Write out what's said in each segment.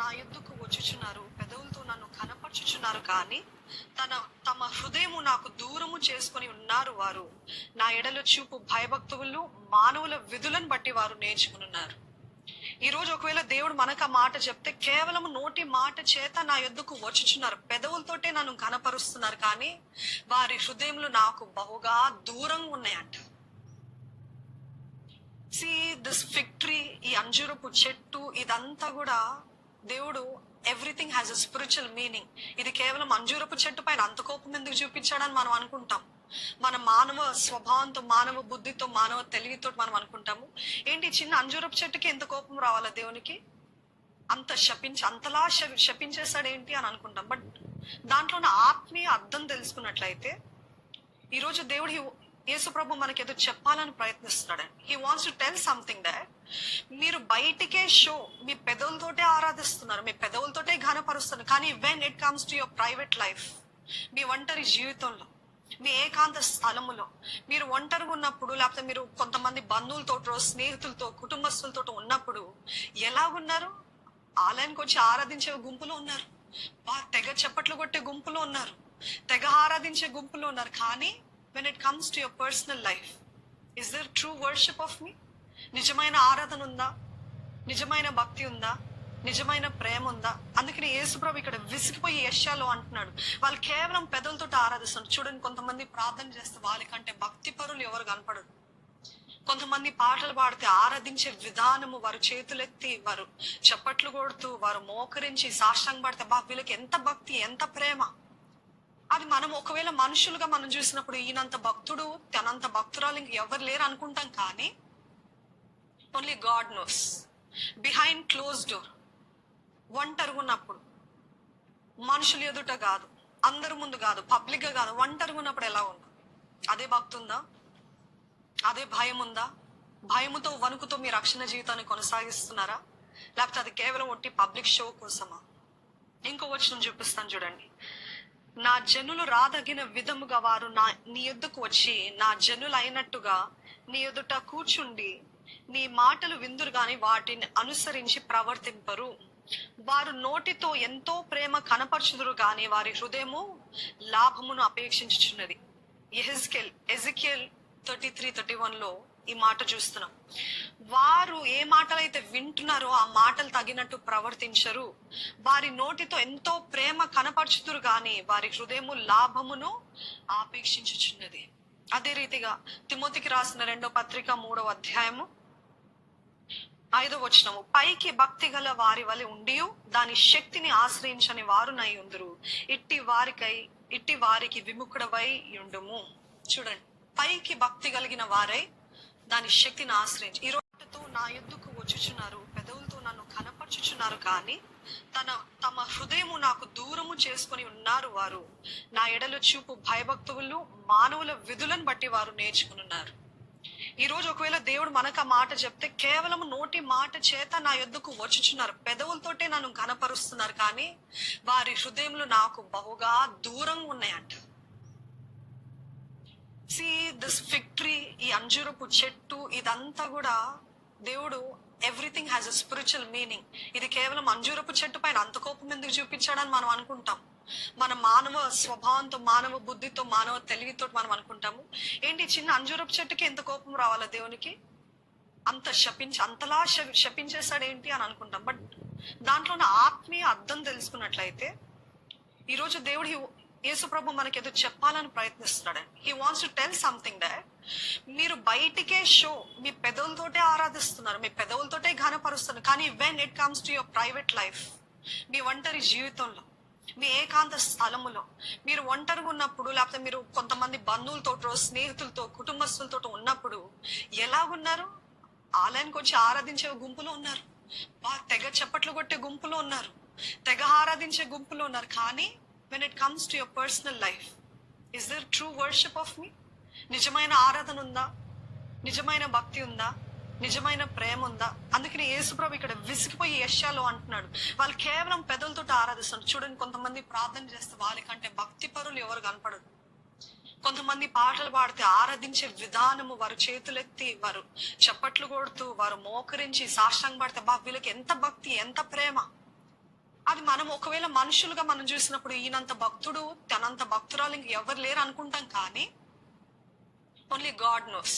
నా యుద్ధకు వచ్చుచున్నారు, పెదవులతో నన్ను కనపరచుచున్నారు, కానీ తమ హృదయము నాకు దూరము చేసుకొని ఉన్నారు. వారు నా ఎడల చూపు భయభక్తులు మానవుల విధులను బట్టి వారు నేర్చుకున్నారు. ఈ రోజు ఒకవేళ దేవుడు మనకు ఆ మాట చెప్తే, కేవలం నోటి మాట చేత నా యుద్ధకు వచ్చుచున్నారు, పెదవులతోటే నన్ను కనపరుస్తున్నారు, కానీ వారి హృదయములు నాకు బహుగా దూరంగా ఉన్నాయంట. దిస్ ఫిక్టరీ, ఈ అంజూరపు చెట్టు, ఇదంతా కూడా దేవుడు everything has a spiritual meaning. ఇది కేవలం అంజూరపు చెట్టు పైన అంత కోపం ఎందుకు చూపించాడని మనం అనుకుంటాం. మన మానవ స్వభావంతో, మానవ బుద్ధితో, మానవ తెలివితో మనం అనుకుంటాము, ఏంటి చిన్న అంజూరపు చెట్టుకి ఎంత కోపం రావాలా దేవునికి, అంతలా శపించేస్తాడు ఏంటి అని అనుకుంటాం. బట్ దాంట్లో ఉన్న ఆత్మీయ అర్థం తెలుసుకున్నట్లయితే, ఈరోజు దేవుడు యేసు ప్రభు మనకి ఏదో చెప్పాలని ప్రయత్నిస్తున్నాడు. He wants to tell something that మీరు బయటికే మీ పెదవులతోటే ఆరాధిస్తున్నారు, మీ పెదవులతోటే ఘనపరుస్తున్నారు, కానీ when it comes to your private life, మీ ఒంటరి జీవితంలో, మీ ఏకాంత స్థలములో మీరు ఒంటరిగా ఉన్నప్పుడు, లేకపోతే మీరు కొంతమంది బంధువులతో, స్నేహితులతో, కుటుంబస్తులతో ఉన్నప్పుడు ఎలాగున్నారు? ఆలయానికి వచ్చి ఆరాధించే గుంపులో ఉన్నారు, తెగ చప్పట్లు కొట్టే గుంపులో ఉన్నారు, తెగ ఆరాధించే గుంపులో ఉన్నారు, కానీ when it comes to your personal life, is there true worship of me? నిజమైన ఆరాధన ఉందా? నిజమైన భక్తి ఉందా? నిజమైన ప్రేమ ఉందా? అందుకని యేసుప్రభు ఇక్కడ విసిగిపోయి యెషయాలో అంటున్నాడు, వాళ్ళు కేవలం పెదవులతో ఆరాధిస్తున్నారు. చూడండి, కొంతమంది ప్రార్థన చేస్తే వాళ్ళకంటే భక్తి పరులు ఎవరు కనపడరు. కొంతమంది పాటలు పాడితే ఆరాధించే విధానము, వారు చేతులెత్తి, వారు చప్పట్లు కొడుతూ, వారు మోకరించి సాష్టాంగ పడితే, వీళ్ళకి ఎంత భక్తి, ఎంత ప్రేమ. అది మనం ఒకవేళ మనుషులుగా మనం చూసినప్పుడు, ఈయనంత భక్తుడు, తనంత భక్తురాలు ఇంక ఎవరు లేరు అనుకుంటాం, కానీ only God knows. Behind close door, ఒంటరిగా ఉన్నప్పుడు, మనుషులు ఎదుట కాదు, అందరి ముందు కాదు, పబ్లిక్ గా కాదు, ఒంటరిగా ఉన్నప్పుడు ఎలా ఉందా? అదే భక్తి ఉందా? అదే భయం ఉందా? భయముతో, వణుకుతో మీ రక్షణ జీవితాన్ని కొనసాగిస్తున్నారా? లేకపోతే అది కేవలం ఒట్టి పబ్లిక్ షో కోసమా? ఇంకో వచనం చూపిస్తాను చూడండి. నా జనులు రాదగిన విధముగా వారు నీ యొద్దకు వచ్చి, నా జనులు అయినట్టుగా నీ ఎదుట కూర్చుండి, నీ మాటలు విందురు గాని వాటిని అనుసరించి ప్రవర్తింపరు. వారు నోటితో ఎంతో ప్రేమ కనపరచుదురు గాని వారి హృదయము లాభమును అపేక్షించుచున్నది. ఎజెకియల్ 33:31 ఈ మాట చూస్తున్నాం. వారు ఏ మాటలైతే వింటున్నారో ఆ మాటలు తగినట్టు ప్రవర్తించరు. వారి నోటితో ఎంతో ప్రేమ కనపరచుతురు గాని వారి హృదయము లాభమును ఆపేక్షించుచున్నది. అదే రీతిగా తిమోతికి రాసిన 2వ పత్రిక 3వ అధ్యాయము 5వ వచనము, పైకి భక్తి గల వారి వలె ఉండి దాని శక్తిని ఆశ్రయించని వారునై ఉందురు, ఇట్టి వారికి విముఖుడవై ఉండుము. చూడండి, పైకి భక్తి కలిగిన వారై దాని శక్తిని ఆశ్రయించి, ఈ రోజుతో నా యుద్ధకు వచ్చుచున్నారు, పెదవులతో నన్ను కనపరచుచున్నారు, కానీ తమ హృదయము నాకు దూరము చేసుకొని ఉన్నారు. వారు నా ఎడల చూపు భయభక్తులు మానవుల విధులను బట్టి వారు నేర్చుకున్నారు. ఈ రోజు ఒకవేళ దేవుడు మనకు ఆ మాట చెప్తే, కేవలం నోటి మాట చేత నా యొద్దకు వచ్చుచున్నారు, పెదవులతోటే నన్ను కనపరుస్తున్నారు, కానీ వారి హృదయములు నాకు బహుగా దూరంగా ఉన్నాయంట. దిస్ ఫిక్టరీ, ఈ అంజూరపు చెట్టు, ఇదంతా కూడా దేవుడు everything has a spiritual meaning. ఇది కేవలం అంజూరపు చెట్టు పైన అంత కోపం ఎందుకు చూపించాడని మనం అనుకుంటాం. మన మానవ స్వభావంతో, మానవ బుద్ధితో, మానవ తెలివితో మనం అనుకుంటాము, ఏంటి చిన్న అంజూరపు చెట్టుకి ఎంత కోపం రావాలా దేవునికి, అంతలా శపించేస్తాడు ఏంటి అని అనుకుంటాం. బట్ దాంట్లో ఉన్న ఆత్మీయ అర్థం తెలుసుకున్నట్లయితే, ఈరోజు దేవుడు యేసు ప్రభు మనకి ఏదో చెప్పాలని ప్రయత్నిస్తున్నాడు. He wants to tell something that మీరు బయటికే మీ పెదవులతోటే ఆరాధిస్తున్నారు, మీ పెదవులతోటే ఘనపరుస్తున్నారు, కానీ when it comes to your private life, మీ ఒంటరి జీవితంలో, మీ ఏకాంత స్థలములో మీరు ఒంటరిగా ఉన్నప్పుడు, లేకపోతే మీరు కొంతమంది బంధువులతో, స్నేహితులతో, కుటుంబస్తులతో ఉన్నప్పుడు ఎలాగున్నారు? ఆలయానికి వచ్చి ఆరాధించే గుంపులో ఉన్నారు, తెగ చప్పట్లు కొట్టే గుంపులో ఉన్నారు, తెగ ఆరాధించే గుంపులో ఉన్నారు, కానీ when it comes to your personal life, is there true worship of me? నిజమైన ఆరాధన ఉందా? నిజమైన భక్తి ఉందా? నిజమైన ప్రేమ ఉందా? అందుకని యేసుప్రభు ఇక్కడ విసిగిపోయి యెషయాలో అంటున్నాడు, వాళ్ళు కేవలం పెదవులతో ఆరాధిస్తున్నారు. చూడండి, కొంతమంది ప్రార్థన చేస్తే వాళ్ళకంటే భక్తి పరులు ఎవరు కనపడరు. కొంతమంది పాటలు పాడితే ఆరాధించే విధానము, వారు చేతులెత్తి, వారు చప్పట్లు కొడుతూ, వారు మోకరించి సాష్టాంగ పడితే, వీళ్ళకి ఎంత భక్తి, ఎంత ప్రేమ. అది మనం ఒకవేళ మనుషులుగా మనం చూసినప్పుడు ఈయనంత భక్తుడు తనంత భక్తురాలు ఇంక ఎవరు లేరు అనుకుంటాం, కానీ only God knows.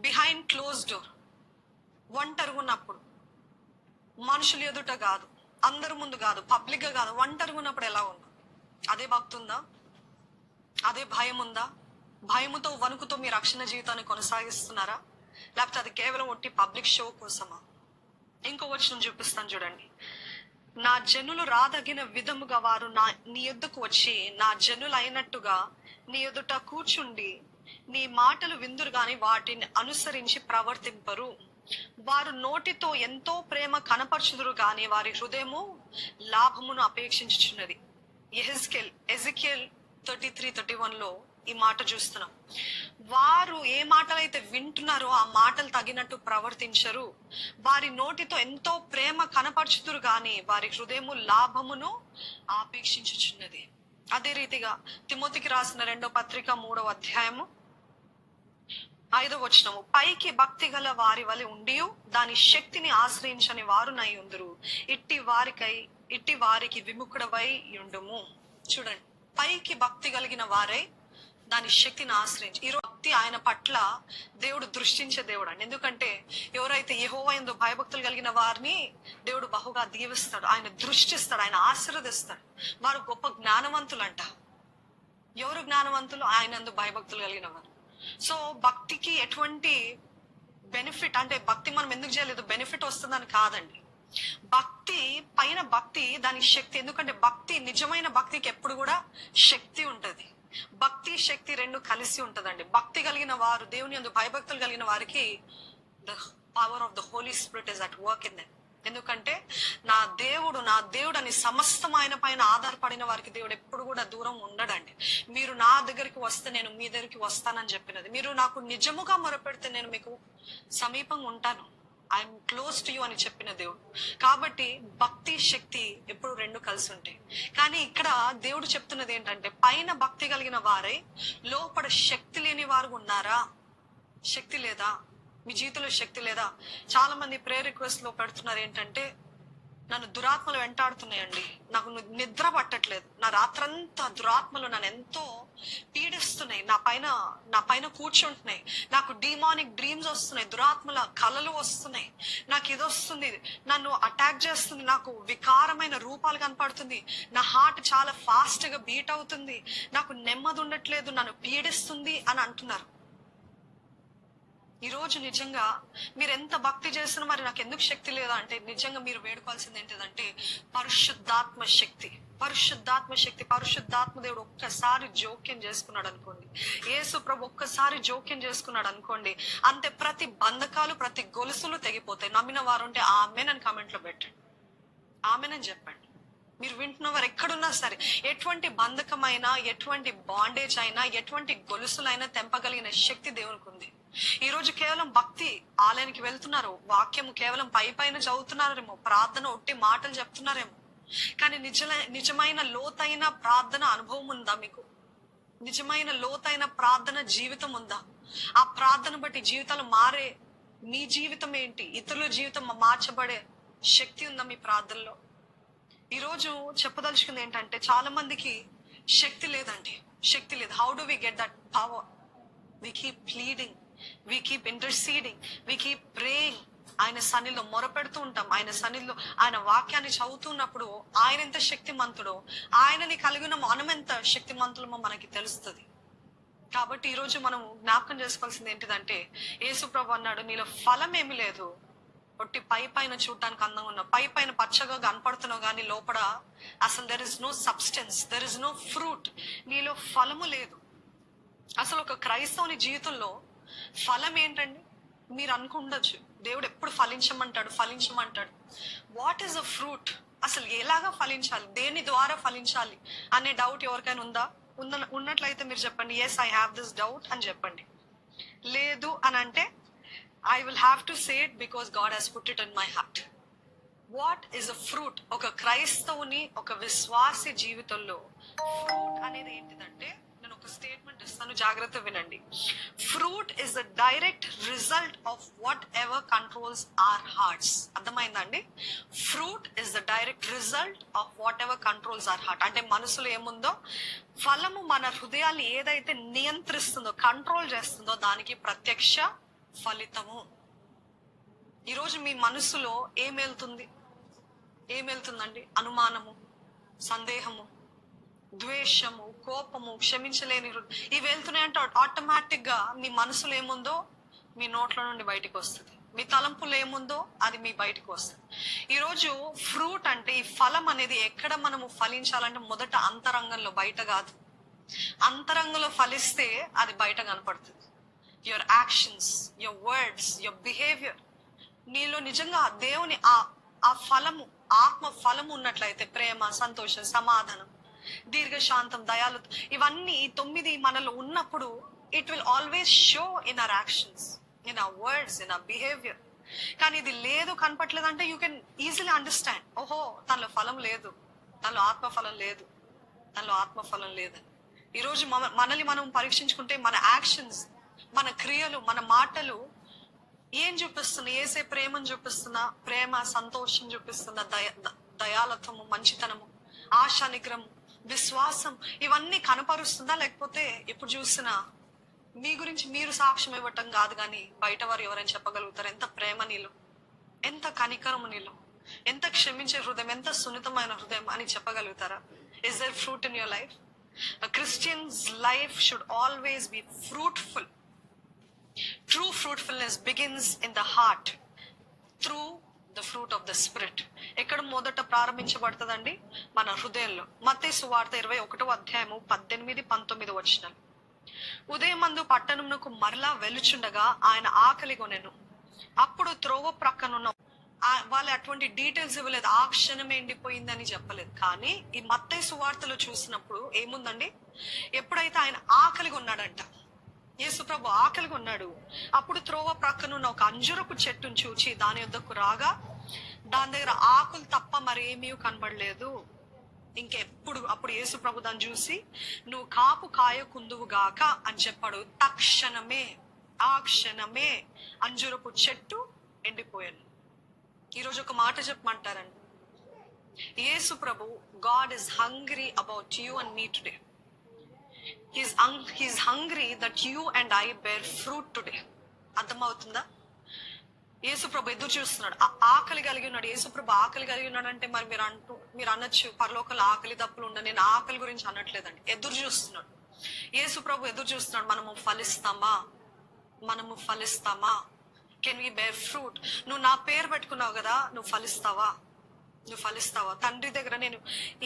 Behind close door, ఒంటరిగా ఉన్నప్పుడు, మనుషులు ఎదుట కాదు, అందరి ముందు కాదు, పబ్లిక్ గా కాదు, ఒంటరిగా ఉన్నప్పుడు ఎలా ఉందా? అదే భక్తి ఉందా? అదే భయం ఉందా? భయముతో వణుకుతో మీ రక్షణ జీవితాన్ని కొనసాగిస్తున్నారా? లేకపోతే అది కేవలం ఒట్టి పబ్లిక్ షో కోసమా? ఇంకో వచనం చూపిస్తాను చూడండి. నా జనులు రాదగిన విధముగా వారు నీ యొద్దకు వచ్చి నా జనులు అయినట్టుగా నీ ఎదుట కూర్చుండి నీ మాటలు విందురు గాని వాటిని అనుసరించి ప్రవర్తింపరు. వారు నోటితో ఎంతో ప్రేమ కనపరచుదురు గాని వారి హృదయము లాభమును అపేక్షించుచున్నది. ఎజికియల్ 33:31 ఈ మాట చూస్తున్నాం. వారు ఏ మాటలైతే వింటున్నారో ఆ మాటలు తగినట్టు ప్రవర్తించరు. వారి నోటితో ఎంతో ప్రేమ కనపరచుదురు గాని వారి హృదయము లాభమును ఆపేక్షించుచున్నది. అదే రీతిగా తిమోతికి రాసిన 2వ పత్రిక 3వ అధ్యాయము 5వ వచనము, పైకి భక్తి గల వారి వలె ఉండి దాని శక్తిని ఆశ్రయించని వారు నై ఉందురు. ఇట్టి వారికి విముఖుడవై ఉండుము. చూడండి, పైకి భక్తి కలిగిన వారై దాని శక్తిని ఆశ్రయించి. ఈ భక్తి ఆయన పట్ల దేవుడు దృష్టించే దేవుడు అండి. ఎందుకంటే ఎవరైతే యెహోవా యందు భయభక్తులు కలిగిన వారిని దేవుడు బహుగా దీవిస్తాడు, ఆయన దృష్టిస్తాడు, ఆయన ఆశీర్వదిస్తాడు. వారు గొప్ప జ్ఞానవంతులంట. ఎవరు జ్ఞానవంతులు? ఆయన యందు భయభక్తులు కలిగిన వారు. సో భక్తికి ఎటువంటి బెనిఫిట్ అంటే, భక్తి మనం ఎందుకు చేయలేదు, బెనిఫిట్ వస్తుందని కాదండి. భక్తి పైన భక్తి దాని శక్తి. ఎందుకంటే భక్తి, నిజమైన భక్తికి ఎప్పుడు కూడా శక్తి ఉంటది. భక్తి శక్తి రెండు కలిసి ఉంటదండి. భక్తి కలిగిన వారు, దేవుని యందు భయభక్తులు కలిగిన వారికి the power of the Holy Spirit is at work in them. ఎందుకంటే నా దేవుడు అని సమస్తం ఆయన పైన ఆధారపడిన వారికి దేవుడు ఎప్పుడు కూడా దూరం ఉండడండి. మీరు నా దగ్గరికి వస్తే నేను మీ దగ్గరికి వస్తానని చెప్పినది. మీరు నాకు నిజముగా మొరపెడితే నేను మీకు సమీపంగా ఉంటాను, ఐఎమ్ క్లోజ్ టు యూ అని చెప్పిన దేవుడు. కాబట్టి భక్తి శక్తి ఎప్పుడు రెండు కలిసి ఉంటాయి. కానీ ఇక్కడ దేవుడు చెప్తున్నది ఏంటంటే, పైన భక్తి కలిగిన వారై లోపల శక్తి లేని వారు ఉన్నారా? శక్తి లేదా? మీ జీవితంలో శక్తి లేదా? చాలా మంది ప్రేయర్ రిక్వెస్ట్ లో పెడుతున్నారు ఏంటంటే, నన్ను దురాత్మలు వెంటాడుతున్నాయండి, నాకు నిద్ర పట్టట్లేదు, నా రాత్రంతా దురాత్మలు నన్ను ఎంతో పీడిస్తున్నాయి, నా పైన కూర్చుంటున్నాయి, నాకు డిమానిక్ డ్రీమ్స్ వస్తున్నాయి, దురాత్మల కళలు వస్తున్నాయి, నాకు ఇది వస్తుంది, నన్ను అటాక్ చేస్తుంది, నాకు వికారమైన రూపాలు కనపడుతుంది, నా హార్ట్ చాలా ఫాస్ట్ గా బీట్ అవుతుంది, నాకు నెమ్మది ఉండట్లేదు, నన్ను పీడిస్తుంది అని అంటున్నారు. ఈ రోజు నిజంగా మీరు ఎంత భక్తి చేస్తున్నా మరి నాకు ఎందుకు శక్తి లేదా అంటే, నిజంగా మీరు వేడుకోవాల్సింది ఏంటిదంటే పరిశుద్ధాత్మ శక్తి. పరిశుద్ధాత్మ దేవుడు ఒక్కసారి జోక్యం చేసుకున్నాడు అనుకోండి, యేసు ప్రభు ఒక్కసారి జోక్యం చేసుకున్నాడు అనుకోండి, అంతే, ప్రతి బంధకాలు ప్రతి గొలుసులు తెగిపోతాయి. నమ్మిన వారు ఉంటే ఆమెన్ కామెంట్ లో పెట్టండి, ఆమెన్ అని చెప్పండి. మీరు వింటున్న వారు ఎక్కడున్నా సరే, ఎటువంటి బంధకమైనా, ఎటువంటి బాండేజ్ అయినా, ఎటువంటి గొలుసులైనా తెంపగలిగిన శక్తి దేవునికి ఉంది. ఈ రోజు కేవలం భక్తి ఆలయానికి వెళ్తున్నారు, వాక్యం కేవలం పైన చదువుతున్నారేమో, ప్రార్థన ఒట్టి మాటలు చెప్తున్నారేమో, కానీ నిజమైన లోతైన ప్రార్థన అనుభవం ఉందా మీకు? నిజమైన లోతైన ప్రార్థన జీవితం ఉందా? ఆ ప్రార్థన బట్టి జీవితాలు మారే మీ జీవితం ఏంటి, ఇతరుల జీవితం మార్చబడే శక్తి ఉందా మీ ప్రార్థనలో? ఈ రోజు చెప్పదలుచుకుంది ఏంటంటే, చాలా మందికి శక్తి లేదండి, శక్తి లేదు. How do we get that power? We keep pleading, we keep interceding, we keep praying. ఆయన సన్నిధిలో మొరపెడుతూ ఉంటాం. ఆయన సన్నిధిలో ఆయన వాక్యాన్ని చదువుతున్నప్పుడు ఆయన ఎంత శక్తిమంతుడో, ఆయనని కలిగిన మనం ఎంత శక్తిమంతులమో మనకి తెలుస్తుంది. కాబట్టి ఈ రోజు మనం జ్ఞాపకం చేసుకోవాల్సింది ఏంటిదంటే, యేసు ప్రభు అన్నాడు, నీలో ఫలం ఏమి లేదు, ఒట్టి పైన చూడటానికి అందంగా ఉన్న పైన పచ్చగా కనపడుతున్నావు, కానీ లోపల అసలు there is no substance, there is no fruit. నీలో ఫలము లేదు. అసలు ఒక క్రైస్తవుని జీవితంలో ఫలం ఏంటండి? మీరు అనుకుండొచ్చు, దేవుడు ఎప్పుడు ఫలించమంటాడు. What is a fruit? అసలు ఎలాగా ఫలించాలి, దేని ద్వారా ఫలించాలి అనే డౌట్ ఎవరికైనా ఉందా? ఉన్నట్లయితే మీరు చెప్పండి, yes I have this doubt అని చెప్పండి. లేదు అని అంటే, I will have to say it because God has put it in my heart. What is a fruit? ఒక క్రైస్తవుని, ఒక విశ్వాసి జీవితంలో ఫ్రూట్ అనేది ఏంటిదంటే, నేను ఒక స్టేట్మెంట్ ఇస్తాను, జాగ్రత్త వినండి. Fruit is the direct result of whatever controls our hearts. అర్థమైందండి? Fruit is the direct result of whatever controls our heart. అంటే మనసులో ఏముందో, ఫలము మన హృదయాన్ని ఏదైతే నియంత్రిస్తుందో, కంట్రోల్ చేస్తుందో దానికి ప్రత్యక్ష ఫలితము. ఈరోజు మీ మనసులో ఏమేళ్తుందండి? అనుమానము, సందేహము, ద్వేషము, కోపము, క్షమించలేని ఇవి వెళ్తున్నాయంటే ఆటోమేటిక్ గా మీ మనసులో ఏముందో మీ నోట్ల నుండి బయటకు వస్తుంది. మీ తలంపులు ఏముందో అది మీ బయటకు వస్తుంది. ఈరోజు ఫ్రూట్ అంటే, ఈ ఫలం అనేది ఎక్కడ మనము ఫలించాలంటే మొదట అంతరంగంలో, బయట కాదు. అంతరంగంలో ఫలిస్తే అది బయట కనపడుతుంది. Your actions, your words, your behaviour, నీలో నిజంగా దేవుని ఆ ఫలము, ఆత్మ ఫలము ఉన్నట్లయితే, ప్రేమ, సంతోషం, సమాధానం, దీర్ఘశాంతం, దయాలు, ఇవన్నీ 9 మనలో ఉన్నప్పుడు it will always show in our actions, in our words, in our behaviour. కానీ ఇది లేదు, కనపట్లేదంటే యూ కెన్ ఈజీలీ అండర్స్టాండ్, ఓహో తనలో ఫలం లేదు, తనలో ఆత్మఫలం లేదు, తనలో ఆత్మఫలం లేదని. ఈరోజు మనల్ని మనం పరీక్షించుకుంటే మన యాక్షన్స్, మన క్రియలు, మన మాటలు ఏం చూపిస్తున్నా? ఏసే ప్రేమను చూపిస్తున్నా? ప్రేమ, సంతోషం చూపిస్తున్నా? దయాలత్వము, మంచితనము, ఆశా నిగ్రహం, విశ్వాసం, ఇవన్నీ కనపరుస్తుందా? లేకపోతే ఎప్పుడు చూసినా మీ గురించి మీరు సాక్ష్యం ఇవ్వటం కాదు, కానీ బయట వారు ఎవరైనా చెప్పగలుగుతారు ఎంత ప్రేమ నీలో, ఎంత కనికరము నీలో, ఎంత క్షమించే హృదయం, ఎంత సున్నితమైన హృదయం అని చెప్పగలుగుతారా? Is there fruit in your life? A Christian's life should always be fruitful. True fruitfulness begins in the heart through the fruit of the spirit. ఎక్కడ మొదట ప్రారంభించబడుతుందండి? మన హృదయంలో. మత్తయి సువార్త 21వ అధ్యాయము 18-19 వచనాలు. ఉదయమందు పట్టణమునకు మరలా వెలుచుండగా ఆయన ఆకలి కొనెను. అప్పుడు త్రోవ ప్రక్కనున్న వాళ్ళు అటువంటి డీటెయిల్స్ ఇవ్వలేదు, ఆ క్షణమే ఎండిపోయిందని చెప్పలేదు. కానీ ఈ మత్తయి సువార్తలో చూసినప్పుడు ఏముందండి? ఎప్పుడైతే ఆయన ఆకలిగా ఉన్నాడంట, యేసుప్రభు ఆకలిగా ఉన్నాడు, అప్పుడు త్రోవ ప్రక్కనున్న ఒక అంజురపు చెట్టును చూచి దాని యొద్దకు రాగా దాని దగ్గర ఆకులు తప్ప మరేమీ కనబడలేదు. అప్పుడు యేసుప్రభు దాన్ని చూసి, నువ్వు కాపు కాయకుందువు గాక అని చెప్పాడు. తక్షణమే, ఆ క్షణమే అంజురపు చెట్టు ఎండిపోయాను. ఈరోజు ఒక మాట చెప్పమంటారండి, యేసు ప్రభు, God is hungry about you and me today. He's hungry that you and I bear fruit today. అర్థమవుతుందా? యేసు ప్రభు ఎదురు చూస్తున్నాడు, ఆకలి కలిగి ఉన్నాడు. యేసు ప్రభు ఆకలి కలిగి ఉన్నాడు అంటే మరి మీరు అనొచ్చు, పరలోకంలో ఆకలి దప్పులు ఉండదు. నేను ఆకలి గురించి అనట్లేదండి, ఎదురు చూస్తున్నాడు. యేసు ప్రభు ఎదురు చూస్తున్నాడు, మనము ఫలిస్తామా? Can we bear fruit? నువ్వు నా పేరు పెట్టుకున్నావు కదా, నువ్వు ఫలిస్తావా? తండ్రి దగ్గర నేను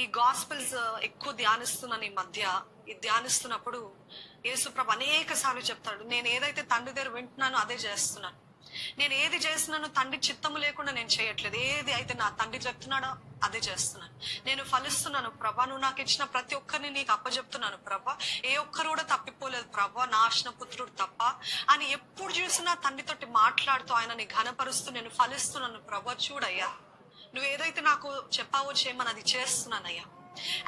ఈ గాస్పెల్స్ ఎక్కువ ధ్యానిస్తున్నాను. ఈ మధ్య ధ్యానిస్తున్నప్పుడు యేసుప్రభు అనేక సార్లు చెప్తాడు, నేను ఏదైతే తండ్రి దగ్గర వింటున్నానో అదే చేస్తున్నాను. నేను ఏది చేస్తున్నానో తండ్రి చిత్తము లేకుండా నేను చేయట్లేదు. ఏది అయితే నా తండ్రి చెప్తున్నాడో అదే చేస్తున్నాను. నేను ఫలిస్తున్నాను ప్రభా, నువ్వు నాకు ఇచ్చిన ప్రతి ఒక్కరిని నీకు అప్పచెప్తున్నాను ప్రభా. ఏ ఒక్కరు కూడా తప్పిపోలేదు ప్రభా, నాశన పుత్రుడు తప్ప అని ఎప్పుడు చూసినా తండ్రితోటి మాట్లాడుతూ ఆయనని ఘనపరుస్తూ నేను ఫలిస్తున్నాను ప్రభా. చూడయ్యా, నువ్వు ఏదైతే నాకు చెప్పావో చేయమని అది చేస్తున్నానయ్యా.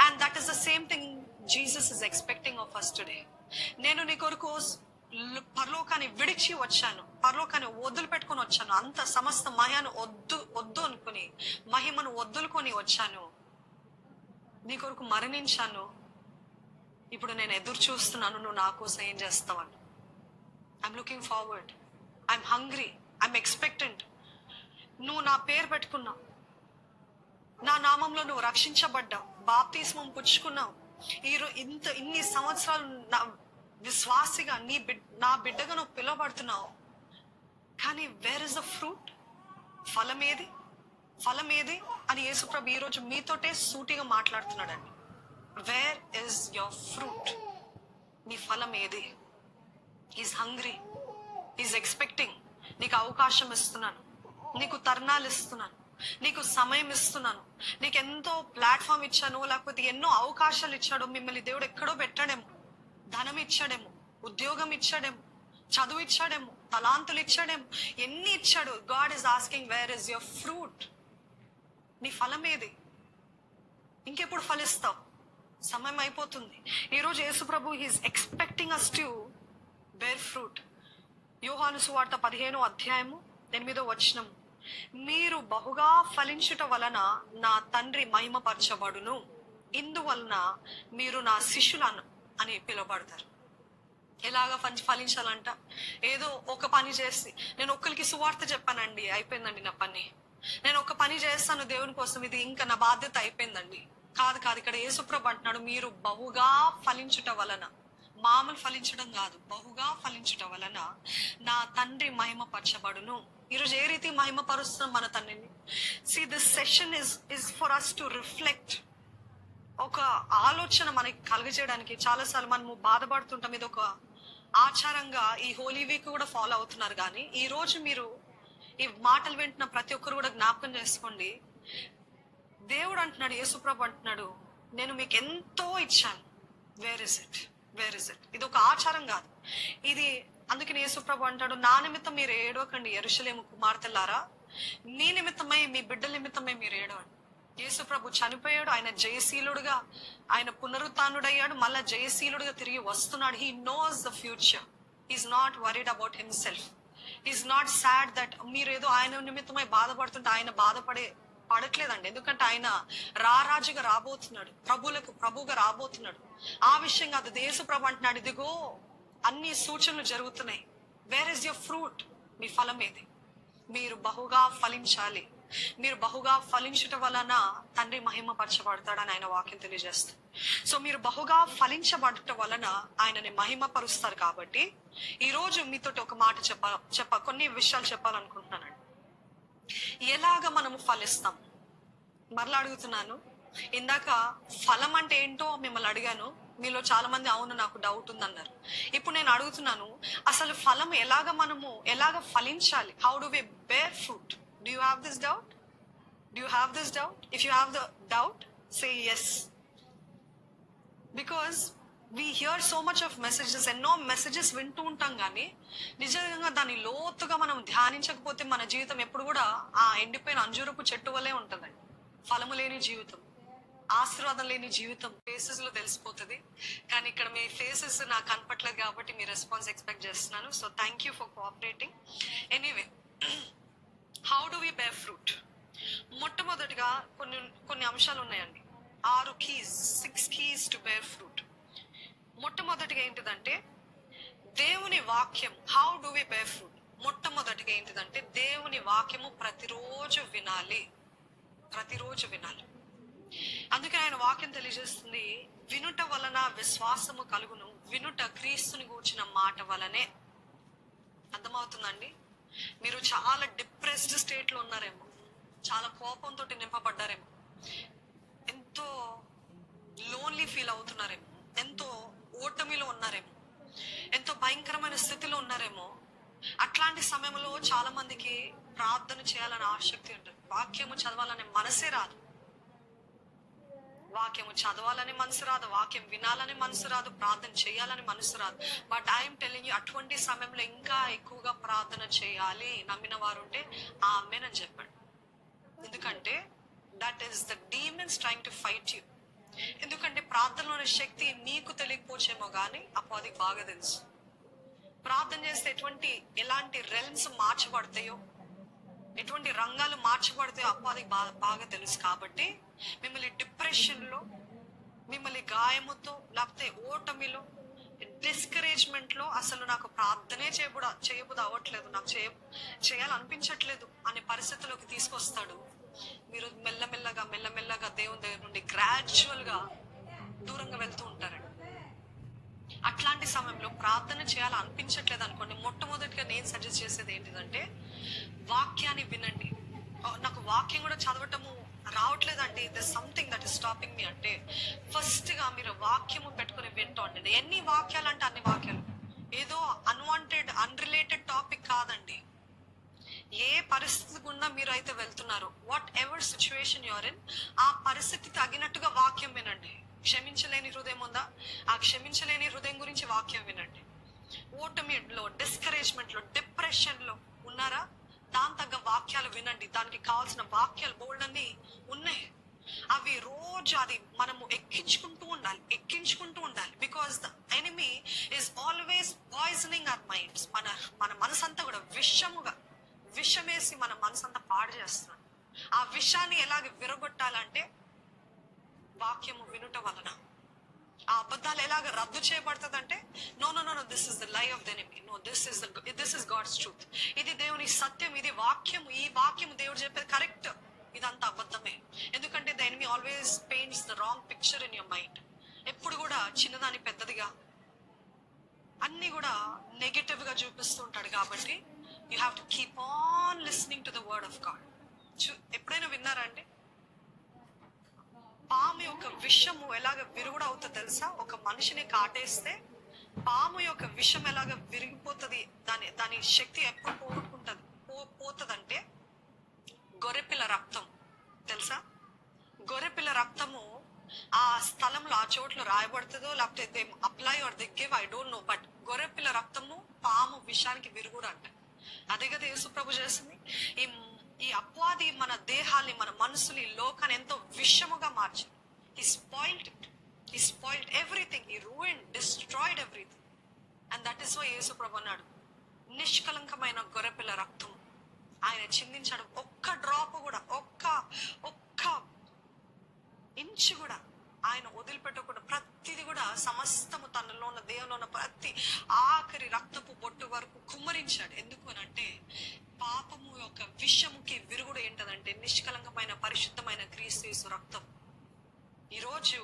And that is the same thing Jesus is expecting of us today. నేను నీ కొరకు పరలోకాన్ని విడిచి వచ్చాను, పరలోకాన్ని వదులుపెట్టుకొని వచ్చాను, అంత సమస్త మహిమను వద్దు అనుకుని మహిమను వదులుకొని వచ్చాను, నీ కొరకు మరణించాను. ఇప్పుడు నేను ఎదురు చూస్తున్నాను, నువ్వు నా కోసం ఏం చేస్తావని. I'm looking forward, I'm hungry, I'm expectant. నువ్వు నా పేరు పెట్టుకున్నావు, నా నామంలో నువ్వు రక్షించబడ్డావు, బాప్తిస్మం పుచ్చుకున్నావు. ఇన్ని సంవత్సరాలు నా విశ్వాసిగా నా బిడ్డగా నువ్వు పిలువబడుతున్నావు. కానీ వేర్ ఇస్ ద ఫ్రూట్? ఫలం ఏది అని యేసుప్రభు ఈరోజు మీతోటే సూటిగా మాట్లాడుతున్నాడండి. Where is your fruit? నీ ఫలం ఏది? Is hungry, is expecting. నీకు అవకాశం ఇస్తున్నాను, నీకు తరుణాలు ఇస్తున్నాను, నీకు సమయం ఇస్తున్నాను, నీకు ఎంతో ప్లాట్ఫామ్ ఇచ్చాను, లేకపోతే ఎన్నో అవకాశాలు ఇచ్చాడు. మిమ్మల్ని దేవుడు ఎక్కడో పెట్టాడేమో, ధనం ఇచ్చాడేమో, ఉద్యోగం ఇచ్చాడేమో, చదువు ఇచ్చాడేమో, తలాంతులు ఇచ్చాడేమో, ఎన్ని ఇచ్చాడు. God is asking where is your fruit? నీ ఫలం ఏది? ఇంకెప్పుడు ఫలిస్తావు? సమయం అయిపోతుంది. ఈరోజు యేసు ప్రభు he's expecting us to bear fruit. Yohanu సువార్త 15:8 మీరు బహుగా ఫలించుట వలన నా తండ్రి మహిమపరచబడును, ఇందువలన మీరు నా శిష్యులను అని పిలువబడతారు. ఎలాగా ఫలించాలంట? ఏదో ఒక పని చేసి, నేను ఒక్కరికి సువార్త చెప్పానండి, అయిపోయిందండి నా పని, నేను ఒక పని చేస్తాను దేవుని కోసం, ఇది ఇంకా నా బాధ్యత అయిపోయిందండి. కాదు కాదు, ఇక్కడ యేసుప్రభు అంటున్నాడు, మీరు బహుగా ఫలించుట వలన, మామూలు ఫలించడం కాదు, బహుగా ఫలించుట వలన నా తండ్రి మహిమపరచబడును. ఈరోజు ఏ రీతి మహిమపరుస్తున్నాం మన తండ్రిని? See this session is for us to reflect. ఒక ఆలోచన మనకి కలుగజేయడానికి. చాలాసార్లు మనము బాధపడుతుంటాం, ఇది ఒక ఆచారంగా ఈ హోలీ వీక్ కూడా ఫాలో అవుతున్నారు. కానీ ఈ రోజు మీరు ఈ మాటలు వింటున్న ప్రతి ఒక్కరు కూడా జ్ఞాపకం చేసుకోండి, దేవుడు అంటున్నాడు, యేసుప్రభు అంటున్నాడు, నేను మీకు ఎంతో ఇచ్చాను. Where is it? ఇది ఒక ఆచారం కాదు ఇది. అందుకని యేసుప్రభు అంటాడు, నా నిమిత్తం మీరు ఏడవకండి యెరూషలేము కుమార్తెలారా, మీ నిమిత్తమై, మీ బిడ్డల నిమిత్తమై మీరు ఏడవండి. యేసుప్రభు చనిపోయాడు, ఆయన జయశీలుడుగా, ఆయన పునరుత్థానుడయ్యాడు, మళ్ళా జయశీలుడుగా తిరిగి వస్తున్నాడు. He knows the future. Is not worried about himself. Is not sad that మీరు ఏదో ఆయన నిమిత్తమై బాధపడుతుంటే ఆయన పడట్లేదండి. ఎందుకంటే ఆయన రారాజుగా రాబోతున్నాడు, ప్రభుగా రాబోతున్నాడు. ఆ విషయం కాదు, యేసుప్రభు అంటున్నాడు, ఇదిగో అన్ని సూచనలు జరుగుతున్నాయి. Where is your fruit? మీ ఫలం ఏది? మీరు బహుగా ఫలించాలి. మీరు బహుగా ఫలించుట వలన తండ్రి మహిమపరచబడతాడని ఆయన వాక్యం తెలియజేస్తుంది. సో మీరు బహుగా ఫలించబడట వలన ఆయనని మహిమపరుస్తారు. కాబట్టి ఈ రోజు మీతో ఒక మాట కొన్ని విషయాలు చెప్పాలనుకుంటున్నానండి. ఎలాగ మనము ఫలిస్తాం? మరలా అడుగుతున్నాను, ఇందాక ఫలం అంటే ఏంటో మిమ్మల్ని అడిగాను, మీలో చాలా మంది అవును నాకు డౌట్ ఉందన్నారు. ఇప్పుడు నేను అడుగుతున్నాను, అసలు ఫలం ఎలాగ ఫలించాలి? How do we bear fruit? Do you have this doubt? If you have the doubt, say yes. Because we hear so much of messages, ఎన్నో మెసేజెస్ వింటూ ఉంటాం, కానీ నిజంగా దాన్ని లోతుగా మనం ధ్యానించకపోతే మన జీవితం ఎప్పుడు కూడా ఆ ఎండిపోయిన అంజూరపు చెట్టు వల్లే ఉంటుందండి. ఫలము లేని జీవితం, ఆశీర్వాదం లేని జీవితం ఫేసెస్ లో తెలిసిపోతుంది. కానీ ఇక్కడ మీ ఫేసెస్ నాకు కనపట్లేదు కాబట్టి మీ రెస్పాన్స్ ఎక్స్పెక్ట్ చేస్తున్నాను. So thank you for cooperating. Anyway, how do we bear fruit? మొట్టమొదటిగా కొన్ని అంశాలు ఉన్నాయండి. 6 keys టు బేర్ ఫ్రూట్. మొట్టమొదటిగా ఏంటిదంటే దేవుని వాక్యం. How do we bear fruit? మొట్టమొదటిగా ఏంటిదంటే దేవుని వాక్యము ప్రతిరోజు వినాలి. అందుకే ఆయన వాక్యం తెలియజేస్తుంది, వినుట వలన విశ్వాసము కలుగును, వినుట క్రీస్తుని గూర్చిన మాట వలనే. అర్థమవుతుందండి? మీరు చాలా డిప్రెస్డ్ స్టేట్ లో ఉన్నారేమో, చాలా కోపంతో నింపబడ్డారేమో, ఎంతో లోన్లీ ఫీల్ అవుతున్నారేమో, ఎంతో ఓటమిలో ఉన్నారేమో, ఎంతో భయంకరమైన స్థితిలో ఉన్నారేమో. అట్లాంటి సమయంలో చాలా మందికి ప్రార్థన చేయాలని ఆసక్తి ఉంటుంది, వాక్యము చదవాలనే మనసే రాదు, వాక్యం వినాలని మనసు రాదు, ప్రార్థన చేయాలని మనసు రాదు. బట్ ఐఎమ్ టెల్లింగ్ యూ, అటువంటి సమయంలో ఇంకా ఎక్కువగా ప్రార్థన చేయాలి. నమ్మిన వారు ఉంటే ఆమేన్ అని చెప్పండి. ఎందుకంటే that is the demons trying to fight you. ఎందుకంటే ప్రార్థనలోని శక్తి మీకు తెలియకపోవచ్చేమో కానీ అపవాదికి బాగా తెలుసు. ప్రార్థన చేస్తే ఎలాంటి రెల్మ్స్ మార్చబడతాయో, ఎటువంటి రంగాలు మార్చబడతాయో అపవాదికి బాగా తెలుసు. కాబట్టి మిమ్మల్ని డిప్రెషన్లో, మిమ్మల్ని గాయముతో, లేకపోతే ఓటమిలో, డిస్కరేజ్మెంట్ లో, అసలు నాకు ప్రార్థనే చేయబుద్ధి అవ్వట్లేదు, నాకు చేయాలనిపించట్లేదు అనే పరిస్థితిలోకి తీసుకొస్తాడు. మీరు మెల్లమెల్లగా దేవుని దగ్గర నుండి గ్రాడ్యువల్ గా దూరంగా వెళ్తూ ఉంటారండి. అట్లాంటి సమయంలో ప్రార్థన చేయాలనిపించట్లేదు అనుకోండి, మొట్టమొదటిగా నేను సజెస్ట్ చేసేది ఏంటిదంటే వాక్యాన్ని వినండి. నాకు వాక్యం కూడా చదవటము రావట్లేదండి, this something that is stopping మీ అంటే ఫస్ట్ గా మీరు వాక్యము పెట్టుకుని వింటూ ఉండండి. ఎన్ని వాక్యాలు అంటే అన్ని వాక్యాలు, ఏదో అన్వాంటెడ్ అన్రిలేటెడ్ టాపిక్ కాదండి. ఏ పరిస్థితి గుండా మీరు అయితే వెళ్తున్నారు, whatever situation you're in, ఆ పరిస్థితి తగినట్టుగా వాక్యం వినండి. క్షమించలేని హృదయం ఉందా, ఆ క్షమించలేని హృదయం గురించి వాక్యం వినండి. ఓటమిలో, డిస్కరేజ్మెంట్ లో, డిప్రెషన్ లో ఉన్నారా, దాని తగ్గ వాక్యాలు వినండి. దానికి కావాల్సిన వాక్యాలు బోల్డ్ అన్ని ఉన్నాయి. అవి రోజు ప్రతిరోజు అది మనము ఎక్కించుకుంటూ ఉండాలి. Because the enemy is always poisoning our minds. మన మనసంతా కూడా విషమేసి మన మనసంతా పాడు చేస్తున్నాడు. ఆ విషాన్ని ఎలాగ విరగొట్టాలంటే వాక్యము వినుట వలన. ఆ అబద్ధాలు ఎలాగ రద్దు చేయబడుతుందంటే no no no no this is the lie of the enemy, no this is God's truth. ఇది దేవుని సత్యం, ఇది వాక్యము. ఈ వాక్యము దేవుడు చెప్పేది కరెక్ట్, ఇదంతా అబద్ధమే. ఎందుకంటే the enemy always paints the wrong picture in your mind. ఎప్పుడు కూడా చిన్నదాన్ని పెద్దదిగా, అన్ని కూడా నెగటివ్ గా చూపిస్తూ ఉంటాడు. కాబట్టి you have to keep on listening to the word of God. ఎప్పుడైనా విన్నారా అండి పాము యొక్క విషము ఎలాగ విరుగుడు అవుతుంది తెలుసా? ఒక మనిషిని కాటేస్తే పాము యొక్క విషం ఎలాగ విరిగిపోతుంది, దాని శక్తి ఎప్పుడు పోతుందంటే గొర్రెపిల్ల రక్తం తెలుసా? గొర్రెపిల్ల రక్తము ఆ స్థలంలో ఆ చోట్ల రాయబడుతుందో లేకపోతే they apply are they give, I don't know, but గొర్రెపిల్ల రక్తము పాము విషానికి విరుగుడు అంట. అదే కదా యేసు ప్రభు చేసింది. ఈ అపవాది మన దేహాన్ని, మన మనసుని, లోకాన్ని ఎంతో విషముగా మార్చింది. He spoiled everything. He ruined, destroyed everything. And that is why యేసు ప్రభు అన్నాడు, నిష్కలంకమైన గొర్రెపిల్ల రక్తం ఆయన చిందించాడు. ఒక్క డ్రాప్ కూడా, ఒక్క ఇంచు కూడా ఆయన వదిలిపెట్టకుండా ప్రతిది కూడా సమస్తము తనలో ఉన్న దేవులో ఉన్న ప్రతి ఆఖరి రక్తపు బొట్టు వరకు కుమ్మరించాడు. ఎందుకు అని అంటే పాపము యొక్క విషముకి విరుగుడు ఏంటదంటే నిష్కలంకమైన పరిశుద్ధమైన క్రీస్తు యేసు రక్తం. ఈరోజు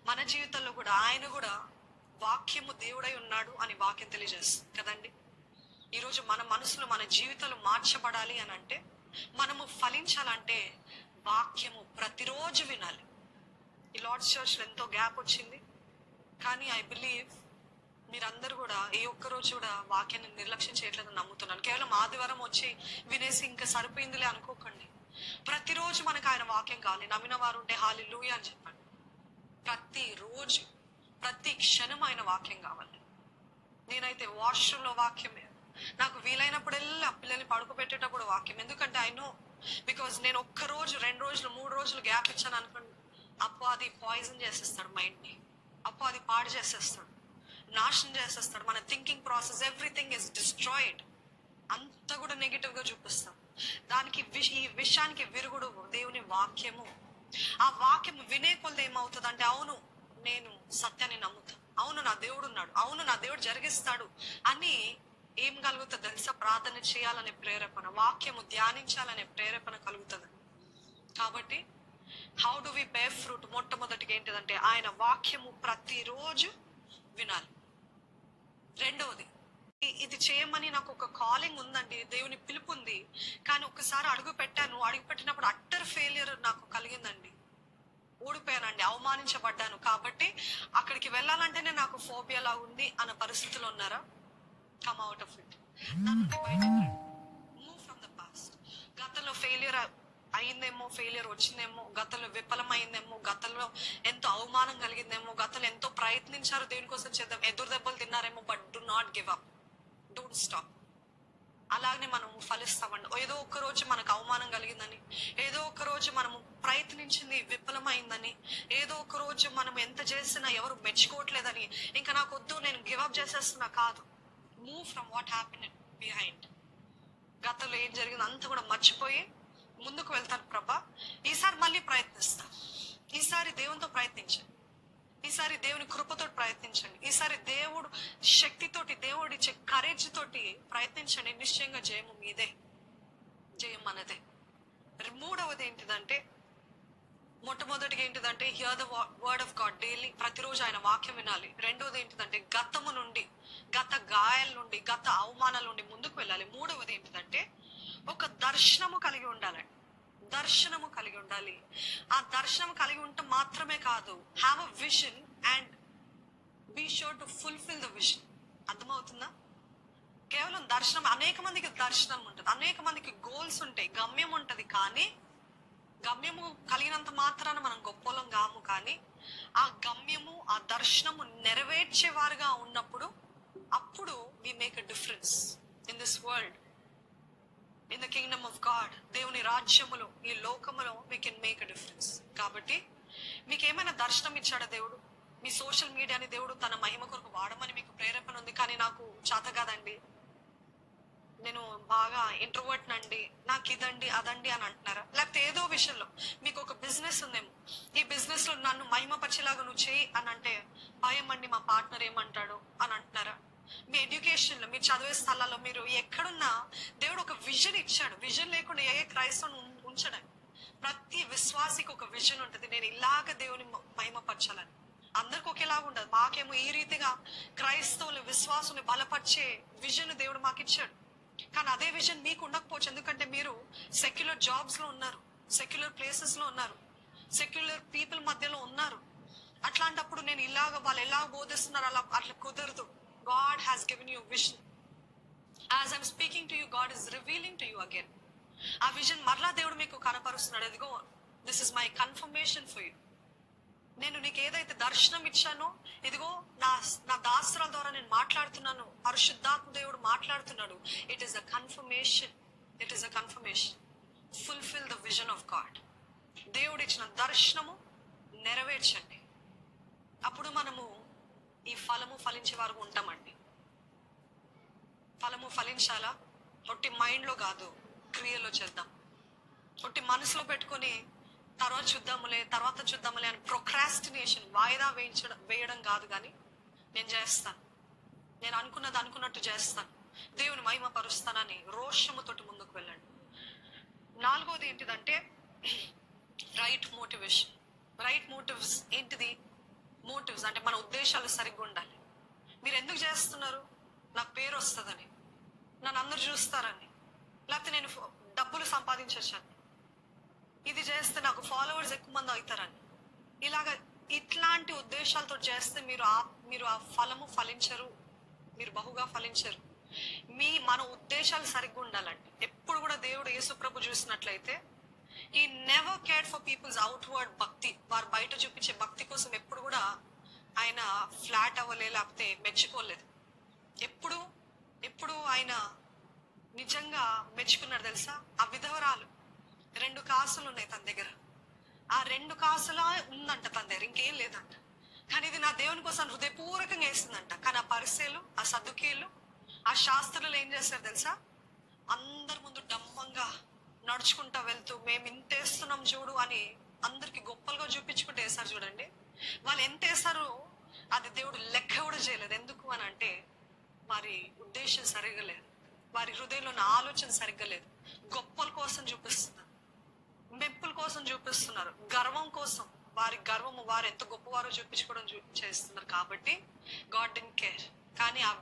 మన జీవితంలో కూడా ఆయన కూడా వాక్యము దేవుడై ఉన్నాడు అని వాక్యం తెలియజేస్తుంది కదండి. ఈరోజు మన మనసులో, మన జీవితాలు మార్చబడాలి అని అంటే, మనము ఫలించాలంటే వాక్యము ప్రతిరోజు వినాలి. ఈ లార్డ్స్ చర్చ్లో ఎంతో గ్యాప్ వచ్చింది, కానీ ఐ బిలీవ్ మీరందరూ కూడా ఏ ఒక్క రోజు కూడా వాక్యాన్ని నిర్లక్ష్యం చేయట్లేదని నమ్ముతున్నాను. కేవలం ఆదివారం వచ్చి వినేసి ఇంకా సరిపోయిందిలే అనుకోకండి. ప్రతిరోజు మనకు ఆయన వాక్యం కావాలి. నమ్మిన వారు ఉంటే హల్లెలూయా అని చెప్పండి. ప్రతిరోజు ప్రతి క్షణం ఆయన వాక్యం కావాలి. నేనైతే వాష్రూమ్ లో వాక్యమే, నాకు వీలైనప్పుడల్లా పిల్లల్ని పడుకోబెట్టేటప్పుడు వాక్యం. ఎందుకంటే ఐ నో, బికాజ్ నేను ఒక్క రోజు, 2 రోజులు, 3 రోజులు గ్యాప్ ఇచ్చాను అనుకోండి, అపవాది పాయిజన్ చేసేస్తాడు మైండ్ని. అపవాది పాడు చేసేస్తాడు, నాశనం చేసేస్తాడు. మన thinking process everything is destroyed. అంతా కూడా నెగిటివ్ గా చూపిస్తాం. దానికి ఈ విషయానికి విరుగుడు దేవుని వాక్యము. ఆ వాక్యం వినే కొలది ఏమవుతుంది అంటే, అవును నేను సత్యాన్ని నమ్ముతాను, అవును నా దేవుడు ఉన్నాడు, అవును నా దేవుడు జరిగిస్తాడు అని ఏం కలుగుతుంది తెలుసా? ప్రార్థన చేయాలనే ప్రేరేపణ, వాక్యము ధ్యానించాలనే ప్రేరేపణ కలుగుతుంది. కాబట్టి how do we bear fruit? మొట్టమొదటిగా ఏంటిదంటే ఆయన వాక్యము ప్రతిరోజు వినాలి. రెండవది, ఇది చేయమని నాకు ఒక కాలింగ్ ఉందండి, దేవుని పిలుపు ఉంది, కానీ ఒకసారి అడుగు పెట్టినప్పుడు అట్టర్ ఫెయిలియర్ నాకు కలిగిందండి. ఓడిపోయానండి, అవమానించబడ్డాను. కాబట్టి అక్కడికి వెళ్ళాలంటేనే నాకు ఫోబియా లా ఉంది అన్న పరిస్థితిలో ఉన్నారా? Come out of it. Move from the past. గతంలో ఫెయిలియర్ అయిందేమో, ఫెయిలియర్ వచ్చిందేమో, గతంలో విఫలమైందేమో, గతంలో ఎంతో అవమానం కలిగిందేమో, గతంలో ఎంతో ప్రయత్నించారు దేవుని కోసం చేద్దాం, ఎదురు దెబ్బలు తిన్నారేమో, but do not give up, don't stop. అలాగనే మనం ఫలిస్తామండి. ఏదో ఒక రోజు మనకు అవమానం కలిగిందని, ఏదో ఒక రోజు మనము ప్రయత్నించింది విఫలమైందని, ఏదో ఒక రోజు మనం ఎంత చేసినా ఎవరు మెచ్చుకోవట్లేదని ఇంకా నాకు వద్దు, నేను గివప్ చేసేస్తున్నా కాదు. Move from what happen behind. గతంలో ఏం జరిగిందో అంతా కూడా మర్చిపోయి ముందుకు వెళ్తాను. ప్రభా, ఈసారి మళ్ళీ ప్రయత్నిస్తా, ఈసారి దేవునితో ప్రయత్నించండి, ఈసారి దేవుని కృపతో ప్రయత్నించండి, ఈసారి దేవుడు శక్తితోటి, దేవుడు ఇచ్చే కరేజ్ తోటి ప్రయత్నించండి. నిశ్చయంగా జయము మీదే, జయం మనదే. మూడవది ఏంటిదంటే, మొట్టమొదటిగా ఏంటిదంటే here the word of God daily, ప్రతిరోజు ఆయన వాక్యం వినాలి. రెండవది ఏంటిదంటే గతము నుండి, గత గాయాల నుండి, గత అవమానాల నుండి ముందుకు వెళ్ళాలి. మూడవది ఏంటిదంటే ఒక దర్శనము కలిగి ఉండాలండి. దర్శనము కలిగి ఉండాలి. ఆ దర్శనం కలిగి ఉండటం మాత్రమే కాదు, have a vision and be sure to fulfil the vision. అర్థమవుతుందా? కేవలం దర్శనం, అనేక మందికి దర్శనం ఉంటుంది, అనేక మందికి గోల్స్ ఉంటాయి, గమ్యం ఉంటది. కానీ గమ్యము కలిగినంత మాత్రాన మనం గొప్పలం కాము. కానీ ఆ గమ్యము, ఆ దర్శనము నెరవేర్చేవారుగా ఉన్నప్పుడు అప్పుడు we make a difference in this world, in the kingdom of God. దేవుని రాజ్యములో, ఈ లోకములో we can make a difference. కాబట్టి మీకు ఏమైనా దర్శనం ఇచ్చాడా దేవుడు? మీ సోషల్ మీడియాని దేవుడు తన మహిమ కొరకు వాడమని మీకు ప్రేరేపణ ఉంది, కానీ నాకు చేత కాదండి, నేను బాగా ఇంట్రోవర్ట్ నండి, నాకు ఇదండి అదండి అని అంటున్నారా? లేకపోతే ఏదో విషయంలో మీకు ఒక బిజినెస్ ఉందేమో, ఈ బిజినెస్ లో నన్ను మహిమపరిచేలాగా నువ్వు చేయి అని అంటే భయం అండి, మా పార్ట్నర్ ఏమంటాడు అని అంటున్నారా? మీ ఎడ్యుకేషన్ లో, మీరు చదివే స్థలాల్లో, మీరు ఎక్కడున్నా దేవుడు ఒక విజన్ ఇచ్చాడు. విజన్ లేకుండా ఏ క్రైస్తవుని ఉంచడం. ప్రతి విశ్వాసికి ఒక విజన్ ఉంటుంది, నేను ఇలాగ దేవుని మహిమపరచాలని. అందరికి ఒకేలాగా ఉండదు. మాకేమో ఈ రీతిగా క్రైస్తవులు విశ్వాసుని బలపరిచే విజన్ దేవుడు మాకు ఇచ్చాడు. కానీ అదే విజన్ మీకు ఉండకపోవచ్చు, ఎందుకంటే మీరు సెక్యులర్ జాబ్స్ లో ఉన్నారు, సెక్యులర్ ప్లేసెస్ లో ఉన్నారు, సెక్యులర్ పీపుల్ మధ్యలో ఉన్నారు. అట్లాంటప్పుడు నేను ఇలాగ వాళ్ళు ఎలా బోధిస్తున్నారు అట్లా కుదరదు. God has given you vision. As I'm speaking to you, God is revealing to you again. ఆ విజన్ మరలా దేవుడు మీకు కనపరుస్తున్నాడు. ఇదిగో, this is my confirmation for you. నేను నీకు ఏదైతే దర్శనం ఇచ్చానో, ఇదిగో నా దాసరాల ద్వారా నేను మాట్లాడుతున్నాను, పరిశుద్ధాత్మ దేవుడు మాట్లాడుతున్నాడు. It is a confirmation, it is a confirmation. Fulfil the vision of God. దేవుడు ఇచ్చిన దర్శనము నెరవేర్చండి, అప్పుడు మనము ఈ ఫలము ఫలించే వారు ఉంటామండి. ఫలము ఫలించాలా? ఒట్టి మైండ్లో కాదు, క్రియలో చేద్దాం. ఒట్టి మనసులో పెట్టుకుని తర్వాత చూద్దాములే అని ప్రొక్రాస్టినేషన్, వాయిదా వేయడం కాదు. కానీ నేను చేస్తాను, నేను అనుకున్నట్టు చేస్తాను, దేవుని మహిమ పరుస్తానని రోషముతోటి ముందుకు వెళ్ళండి. 4వది ఏంటిదంటే రైట్ మోటివేషన్. రైట్ మోటివ్స్ ఏంటిది? మోటివ్స్ అంటే మన ఉద్దేశాలు సరిగ్గా ఉండాలి. మీరు ఎందుకు చేస్తున్నారు? నాకు పేరు వస్తుందని, నన్ను అందరు చూస్తారని, లేకపోతే నేను డబ్బులు సంపాదించొచ్చని, ఇది చేస్తే నాకు ఫాలోవర్స్ ఎక్కువ మంది అవుతారని, ఇట్లాంటి ఉద్దేశాలతో చేస్తే మీరు ఆ ఫలము ఫలించరు, మీరు బహుగా ఫలించరు. మన ఉద్దేశాలు సరిగ్గా ఉండాలండి. ఎప్పుడు కూడా దేవుడు యేసు ప్రభు చూసినట్లయితే ఈ never cared for people's outward భక్తి. వారు బయట చూపించే భక్తి కోసం ఎప్పుడు కూడా ఆయన ఫ్లాట్ అవ్వలే, లేకపోతే మెచ్చుకోలేదు. ఎప్పుడు ఆయన నిజంగా మెచ్చుకున్నాడు తెలుసా? ఆ విధవరాలు 2 కాసులు ఉన్నాయి తన దగ్గర, ఆ 2 కాసులా ఉందంట తన దగ్గర, ఇంకేం లేదంట. కానీ ఇది నా దేవుని కోసం హృదయపూర్వకంగా వేసిందంట. కానీ ఆ పరిసెలు, ఆ సదుకీలు, ఆ శాస్త్రులు ఏం చేస్తారు తెలుసా? అందరి ముందు డంబంగా నడుచుకుంటా వెళ్తూ మేము ఇంత వేస్తున్నాం చూడు అని అందరికి గొప్పలుగా చూపించుకుంటూ వేస్తారు చూడండి. వాళ్ళు ఎంత వేస్తారో అది దేవుడు లెక్క కూడా చేయలేదు. ఎందుకు అని అంటే వారి ఉద్దేశం సరిగ్గా లేదు, వారి హృదయంలో ఉన్న ఆలోచన సరిగ్గా లేదు. గొప్పల కోసం చూపిస్తున్నారు, మెప్పుల కోసం చూపిస్తున్నారు, గర్వం కోసం. వారి గర్వము, వారు ఎంత గొప్పవారో చూపించుకోవడం చేస్తున్నారు. కాబట్టి గాడ్ డిడ్ంట్ కేర్. కానీ ఆ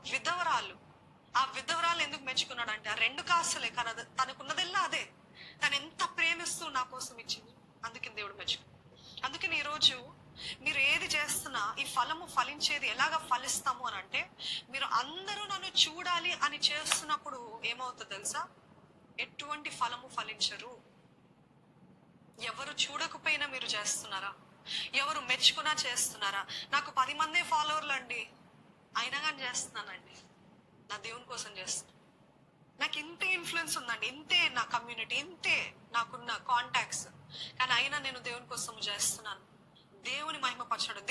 విధవరాలు ఎందుకు మెచ్చుకున్నాడు అంటే ఆ 2 కాసులే, కానీ తనకున్నదెల్లా అదే. తను ఎంత ప్రేమిస్తూ నా కోసం ఇచ్చింది, అందుకే దేవుడు మెచ్చుకున్నాడు. అందుకని ఈరోజు మీరు ఏది చేస్తున్నా ఈ ఫలము ఫలించేది ఎలాగ ఫలిస్తాము అని అంటే, మీరు అందరూ నన్ను చూడాలి అని చేస్తున్నప్పుడు ఏమవుతుందో తెలుసా? ఎటువంటి ఫలము ఫలించరు. ఎవరు చూడకపోయినా మీరు చేస్తున్నారా? ఎవరు మెచ్చుకున్నా చేస్తున్నారా? నాకు 10 మందే ఫాలోవర్లు అండి, అయినా కానీ చేస్తున్నానండి, నా దేవుని కోసం చేస్తున్నాను. నాకు ఇంతే ఇన్ఫ్లుయెన్స్ ఉందండి, ఇంతే నా కమ్యూనిటీ, ఇంతే నాకున్న కాంటాక్ట్స్, కానీ అయినా నేను దేవుని కోసం చేస్తున్నాను. దేవుని మహిమపరచడు.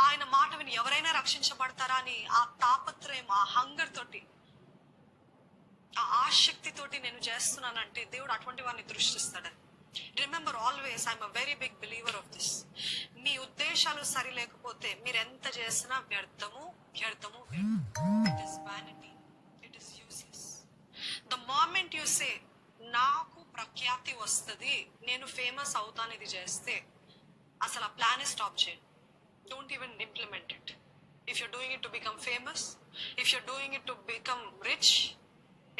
ఆయన మాట విని ఎవరైనా రక్షించబడతారా అని ఆ తాపత్రయం, ఆ హంగర్ తోటి, ఆ ఆసక్తితోటి నేను చేస్తున్నానంటే దేవుడు అటువంటి వారిని దృష్టిస్తాడని. Remember always, I'm a very big believer of this. మీ ఉద్దేశాలు సరి లేకపోతే మీరు ఎంత చేసినా వ్యర్థము. It is vanity, it is useless. The moment you say నాకు ప్రఖ్యాతి వస్తుంది, నేను ఫేమస్ అవుతాను ఇది చేస్తే, అసలు ఆ ప్లాన్ స్టాప్ చేయండి. Don't even implement it. If you're doing it to become famous, if you're doing it to become rich,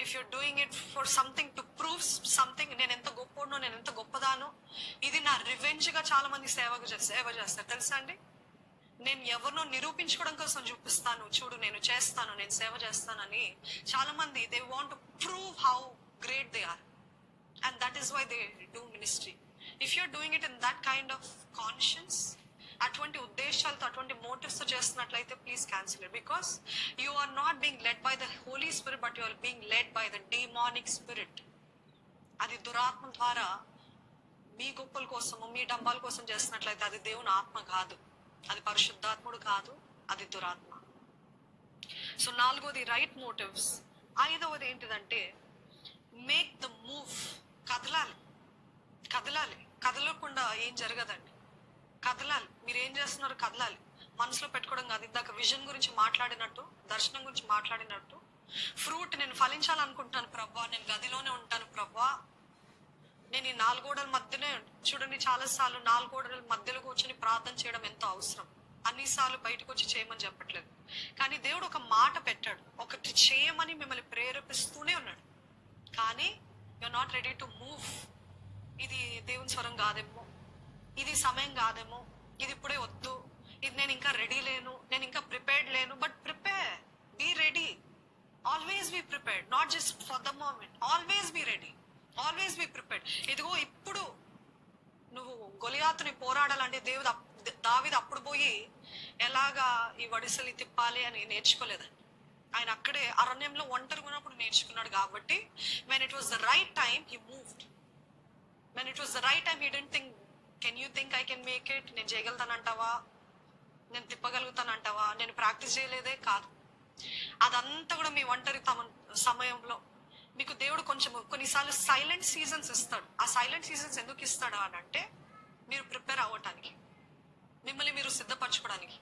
if you're doing it for something to prove something, నేను ఎంత గొప్పనో, నేను ఎంత గొప్పదానో, ఇది నా రివెంజ్ గా చాలా మంది సేవ చేస్తారు తెలుసా అండి. నేను ఎవరినో నిరూపించుకోవడం కోసం చూపిస్తాను, చూడు నేను చేస్తాను, నేను సేవ చేస్తానని చాలా మంది they want to prove how great they are, and that is why they do ministry. If you're doing it in that kind of conscience, అటువంటి ఉద్దేశాలతో, అటువంటి మోటివ్స్ తో చేస్తున్నట్లయితే please cancel it. Because you are not being led by the Holy Spirit, but you are being led by the demonic spirit. అది దురాత్మ ద్వారా మీ గొప్పల కోసము మీ డబ్బాల కోసం చేస్తున్నట్లయితే అది దేవుని ఆత్మ కాదు, అది పరిశుద్ధాత్ముడు కాదు, అది దురాత్మ. సో 4వది రైట్ మోటివ్స్. 5వది ఏంటిదంటే మేక్ ద మూవ్. కదలాలి. కదలకుండా ఏం జరగదండి. కదలాలి. మీరు ఏం చేస్తున్నారు? కదలాలి. మనసులో పెట్టుకోవడం కాదు. ఇందాక విజన్ గురించి మాట్లాడినట్టు, దర్శనం గురించి మాట్లాడినట్టు, ఫ్రూట్ నేను ఫలించాలనుకుంటాను ప్రభా, నేను గదిలోనే ఉంటాను ప్రభా, నేను ఈ 4 గోడల మధ్యనే. చూడండి, చాలాసార్లు 4 గోడల మధ్యలో కూర్చొని ప్రార్థన చేయడం ఎంతో అవసరం. అన్నిసార్లు బయటకు వచ్చి చేయమని చెప్పట్లేదు, కానీ దేవుడు ఒక మాట పెట్టాడు, ఒకటి చేయమని మిమ్మల్ని ప్రేరేపిస్తూనే ఉన్నాడు. కానీ you're not ready to move. ఇది దేవుని స్వరం కాదేమో, ఇది సమయం కాదేమో, ఇది ఇప్పుడే వద్దు, ఇది నేను ఇంకా రెడీ లేను, నేను ఇంకా ప్రిపేర్డ్ లేను. But prepare, be ready, always be prepared, not just for the moment. Always be ready, always be prepared. ఇదిగో ఇప్పుడు నువ్వు గొలియాతుని పోరాడాలంటే దావీదు అప్పుడు పోయి ఎలాగా ఈ వడిసెలు తిప్పాలి అని నేర్చుకోలేదండి. ఆయన అక్కడే అరణ్యంలో ఒంటరిగా ఉన్నప్పుడు నేర్చుకున్నాడు. కాబట్టి when it was the right time he moved. When it was the right time he didn't think, can you think I can make it? నేను చేయగలుగుతానంటావా, నేను తిప్పగలుగుతానంటావా, నేను ప్రాక్టీస్ చేయలేదే కాదు. అదంతా కూడా మీ ఒంటరి సమయంలో మీకు దేవుడు కొన్నిసార్లు సైలెంట్ సీజన్స్ ఇస్తాడు. ఆ సైలెంట్ సీజన్స్ ఎందుకు ఇస్తాడు అని అంటే మీరు ప్రిపేర్ అవ్వటానికి, మిమ్మల్ని మీరు సిద్ధపరచుకోవడానికి,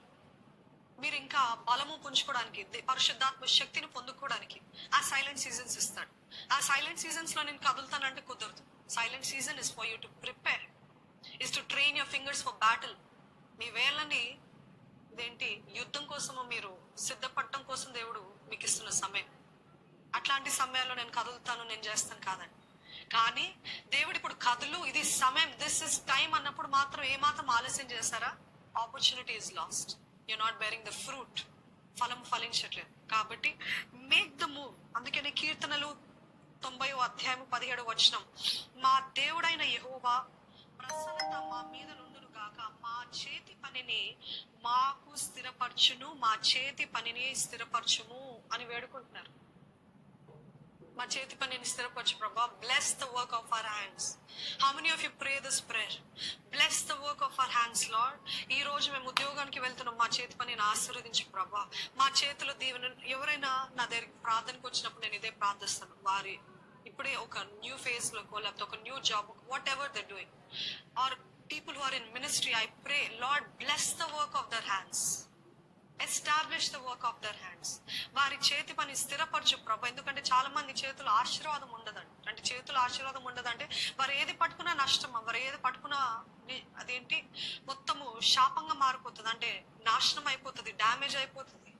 మీరు ఇంకా బలము పుంజుకోవడానికి, పరిశుద్ధాత్మ శక్తిని పొందుకోవడానికి ఆ సైలెంట్ సీజన్స్ ఇస్తాడు. ఆ సైలెంట్ సీజన్స్ లో నేను కదులుతానంటే కుదరదు. Silent season is for you to prepare, is to train your fingers for battle. మీ వేళ్ళని యుద్ధం కోసము మీరు సిద్ధపడటం కోసం దేవుడు మీకు ఇస్తున్న సమయం. అట్లాంటి సమయాల్లో నేను కదులుతాను, నేను చేస్తాను కాదండి. కానీ దేవుడు ఇప్పుడు కదులు, ఇది సమయం, దిస్ ఇస్ టైం అన్నప్పుడు మాత్రం ఏమాత్రం ఆలస్యం చేస్తారా? Opportunity is lost. You're not bearing the fruit. ఫలం ఫలించట్లేదు. కాబట్టి మేక్ ద మూవ్. అందుకనే కీర్తనలు 90:17 మా దేవుడైన యెహోవా ప్రసన్నత మా మీద నుండును గాక, మా చేతి పనిని మాకు స్థిరపరచును, మా చేతి పనిని స్థిరపరచుము అని వేడుకుంటున్నారు. మా చేతి పనిని స్థిరపరచు ప్రభా. Bless the work of our hands. How many of you pray this prayer? Bless the work of our hands lord. ఈ రోజు మేము ఉద్యోగానికి వెళ్తున్నాం, మా చేతి పనిని ఆశీర్వదించు ప్రభా. మా చేతిలో దీవెన. ఎవరైనా నా దగ్గరికి ప్రార్థనకు వచ్చినప్పుడు నేను ఇదే ప్రార్థిస్తాను, వారి ఇప్పుడే ఒక న్యూ ఫేజ్ లోకో లేకపోతే ఒక new job, whatever they doing, or people who are in ministry, I pray Lord bless the work of their hands, establish the work of their hands. వారి చేతి పని స్థిరపరచు ప్రభా. ఎందుకంటే చాలా మంది చేతులు ఆశీర్వాదం ఉండదండి. అంటే చేతులు ఆశీర్వాదం ఉండదంటే వారు ఏది పట్టుకున్నా నష్టం, వారు ఏది పట్టుకున్నా మొత్తము శాపంగా మారిపోతుంది, అంటే నాశనం అయిపోతుంది, డ్యామేజ్ అయిపోతుంది.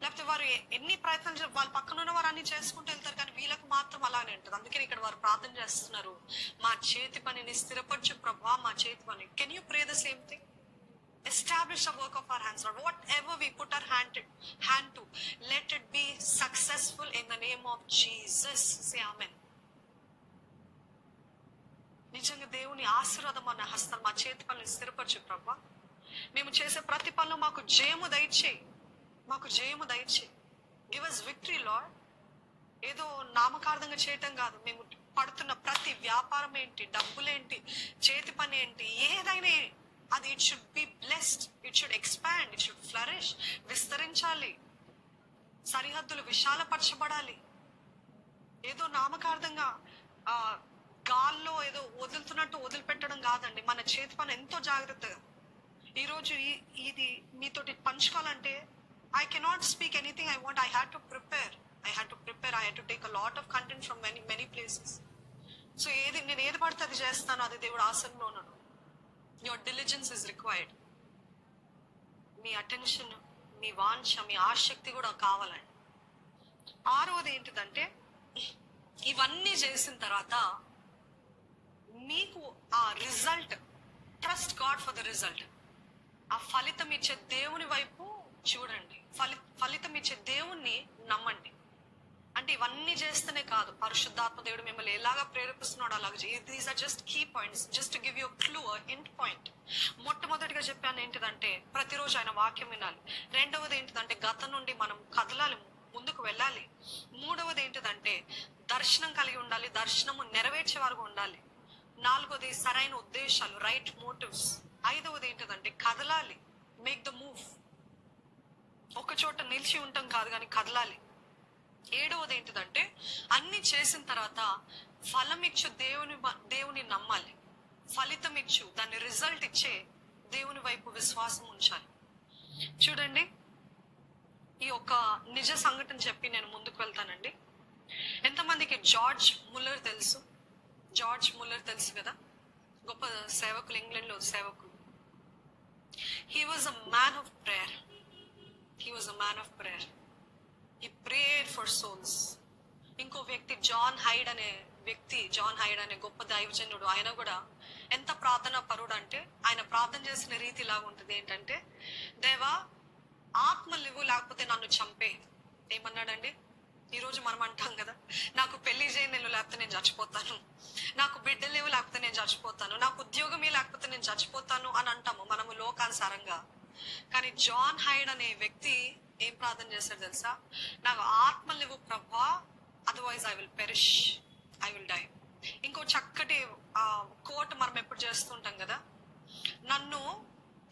లేకపోతే వారు ఎన్ని ప్రయత్నాలు వాళ్ళ పక్కన ఉన్న వారు అన్ని చేసుకుంటూ వెళ్తారు, కానీ వీళ్ళకి మాత్రం అలానే ఉంటుంది. అందుకని ఇక్కడ వారు ప్రార్థన చేస్తున్నారు, మా చేతి పనిని స్థిరపరచు ప్రభా, మా చేతి పని. Can you pray the same thing? Establish the work of our hands, Lord. Whatever we put our hand to, let it be successful in the name of Jesus. Say amen. నిజంగా దేవుని ఆశీర్వాదం అన్న హస్తం మా చేతి పనులు స్థిరపరచు ప్రభా. మేము చేసే ప్రతి పనులు మాకు జయము దయచేయి, మాకు జయము దయచేయి. Give us victory, Lord. ఏదో నామకార్థంగా చేయటం కాదు, మేము పడుతున్న ప్రతి వ్యాపారం ఏంటి, డబ్బులేంటి, చేతి పని ఏంటి, ఏదైనా అది it should be blessed, it should expand, it should flourish. విస్తరించాలి, సరిహద్దులు విశాలపరచబడాలి. ఏదో నామకార్థంగా గాల్లో ఏదో వదులుతున్నట్టు వదిలిపెట్టడం కాదండి. మన చేతి పని ఎంతో జాగ్రత్తగా. ఈరోజు ఇది మీతోటి పంచుకోవాలంటే I cannot speak anything I want. I had to prepare, I had to take a lot of content from many places. So నేను ఏది పడితే అది చేస్తాను, అది దేవుడు ఆసనంలో ఉన్నాను. Your diligence is required. మీ అటెన్షన్, మీ వాంఛ, మీ ఆసక్తి కూడా కావాలండి. 6వది ఏంటిదంటే ఇవన్నీ చేసిన తర్వాత మీకు ఆ result, trust God for the result. ఆ ఫలితం ఇచ్చే దేవుని వైపు చూడండి, ఫలితం ఇచ్చే దేవుణ్ణి నమ్మండి. అంటే ఇవన్నీ చేస్తేనే కాదు, పరిశుద్ధాత్మ దేవుడు మిమ్మల్ని ఎలాగా ప్రేరేపిస్తున్నాడు అలాగే. These are just key points, just to give you clue, end point. మొట్టమొదటిగా చెప్పాను ఏంటిదంటే ప్రతిరోజు ఆయన వాక్యం వినాలి. 2వది ఏంటిదంటే గతం నుండి మనం కదలాలి, ముందుకు వెళ్ళాలి. 3వది ఏంటిదంటే దర్శనం కలిగి ఉండాలి, దర్శనము నెరవేర్చే వరకు ఉండాలి. నాలుగోది సరైన ఉద్దేశాలు, రైట్ మోటివ్స్. ఐదవది ఏంటిదంటే కదలాలి, మేక్ ద మూవ్. ఒక చోట నిలిచి ఉంటాం కాదు కానీ కదలాలి. ఏడవది ఏంటిదంటే అన్ని చేసిన తర్వాత ఫలం ఇచ్చు దేవుని నమ్మాలి. ఫలితం ఇచ్చు, దాన్ని రిజల్ట్ ఇచ్చే దేవుని వైపు విశ్వాసం ఉంచాలి. చూడండి, ఈ ఒక నిజ సంఘటన చెప్పి నేను ముందుకు వెళ్తానండి. ఎంతమందికి జార్జ్ ముల్లర్ తెలుసు? జార్జ్ ముల్లర్ తెలుసు కదా, గొప్ప సేవకులు, ఇంగ్లాండ్ లో సేవకులు. He was a man of prayer. He was a man of prayer. He prayer for souls. ఇంకో వ్యక్తి జాన్ హైడ్ అనే వ్యక్తి, జాన్ హైడ్ అనే గొప్ప దైవజనుడు. ఆయన కూడా ఎంత ప్రార్థనా పరుడు అంటే ఆయన ప్రార్థన చేసిన రీతి లాగా ఉంటుంది. ఏంటంటే, దేవా ఆత్మలు లేవు లేకపోతే నన్ను చంపే. ఏమన్నాడండి? ఈరోజు మనం అంటాం కదా, నాకు పెళ్లి చేయని లేకపోతే నేను చచ్చిపోతాను, నాకు బిడ్డలు లేవు లేకపోతే నేను చచ్చిపోతాను, నాకు ఉద్యోగమే లేకపోతే నేను చచ్చిపోతాను అని అంటాము మనము లోకానుసారంగా. కానీ జాన్ హైడ్ అనే వ్యక్తి ఏం ప్రార్థన చేశాడు తెలుసా? నాకు ఆత్మలు లేవు ప్రభా, otherwise I will perish, I will die. ఇంకో చక్కటి కోట్ మనం ఎప్పుడు చేస్తుంటాం కదా, నన్ను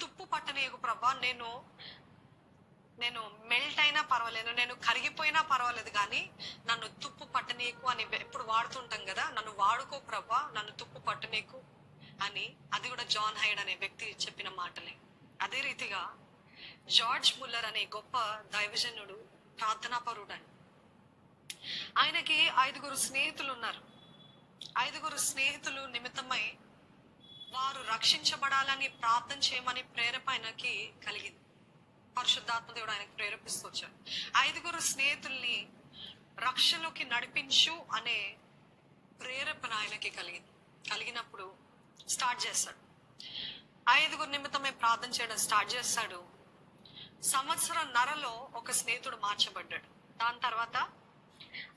తుప్పు పట్టనీయకు ప్రభా, నేను మెల్ట్ అయినా పర్వాలేదు, నేను కరిగిపోయినా పర్వాలేదు, కానీ నన్ను తుప్పు పట్టనీకు అని ఎప్పుడు వాడుతుంటాం కదా. నన్ను వాడుకో ప్రభా, నన్ను తుప్పు పట్టనీకు అని. అది కూడా జాన్ హైడ్ అనే వ్యక్తి చెప్పిన మాటలే. అదే రీతిగా జార్జ్ ముల్లర్ అనే గొప్ప దైవజనుడు ప్రార్థనాపరుడు. ఆయనకి 5 స్నేహితులు ఉన్నారు. 5 స్నేహితులు నిమిత్తమై వారు రక్షించబడాలని ప్రార్థన చేయమని ప్రేరేపణ ఆయనకి కలిగింది. పరిశుద్ధాత్మ దేవుడు ఆయనకు ప్రేరేపిస్తూ వచ్చాడు. 5 స్నేహితుల్ని రక్షణలోకి నడిపించు అనే ప్రేరేపణ ఆయనకి కలిగినప్పుడు స్టార్ట్ చేస్తాడు. 5 నిమిత్తమే ప్రార్థన చేయడం స్టార్ట్ చేస్తాడు. సంవత్సరంన్నరలో ఒక స్నేహితుడు మార్చబడ్డాడు. దాని తర్వాత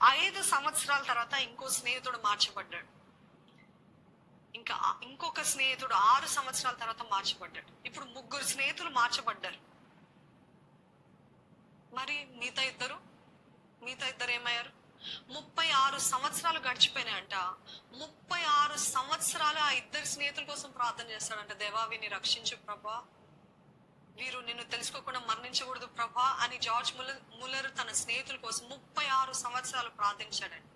5 సంవత్సరాల తర్వాత ఇంకో స్నేహితుడు మార్చబడ్డాడు. ఇంకా ఇంకొక స్నేహితుడు 6 సంవత్సరాల తర్వాత మార్చబడ్డాడు. ఇప్పుడు 3 స్నేహితులు మార్చబడ్డారు. మరి మిగతా ఇద్దరు ఏమయ్యారు? 36 సంవత్సరాలు గడిచిపోయినాయంట. 36 సంవత్సరాలు ఆ 2 స్నేహితుల కోసం ప్రార్థన చేస్తాడంట. దేవా, వీరిని రక్షించు ప్రభా, వీరు నిన్ను తెలుసుకోకుండా మరణించకూడదు ప్రభా అని జార్జ్ ముల్లర్ తన స్నేహితుల కోసం 36 సంవత్సరాలు ప్రార్థించాడండి.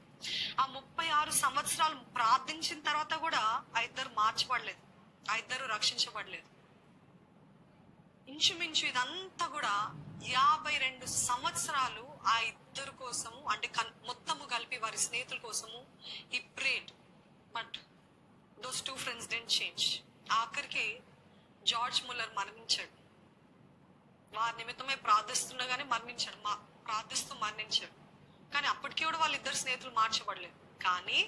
ఆ 36 సంవత్సరాలు ప్రార్థించిన తర్వాత కూడా ఆ 2 మార్చబడలేదు, ఆ 2 రక్షించబడలేదు. ఇంచుమించు ఇదంతా కూడా 52 సంవత్సరాలు ఆ 2 కోసము, అంటే మొత్తము కలిపి వారి స్నేహితుల కోసము ఈ prayed. But those 2 friends didn't change. ఆఖరికి జార్జ్ ముల్లర్ మరణించాడు. వారి నిమిత్తమే ప్రార్థిస్తుండగానే ప్రార్థిస్తూ మరణించాడు. కానీ అప్పటికి కూడా వాళ్ళ 2 స్నేహితులు మార్చబడలేదు. కానీ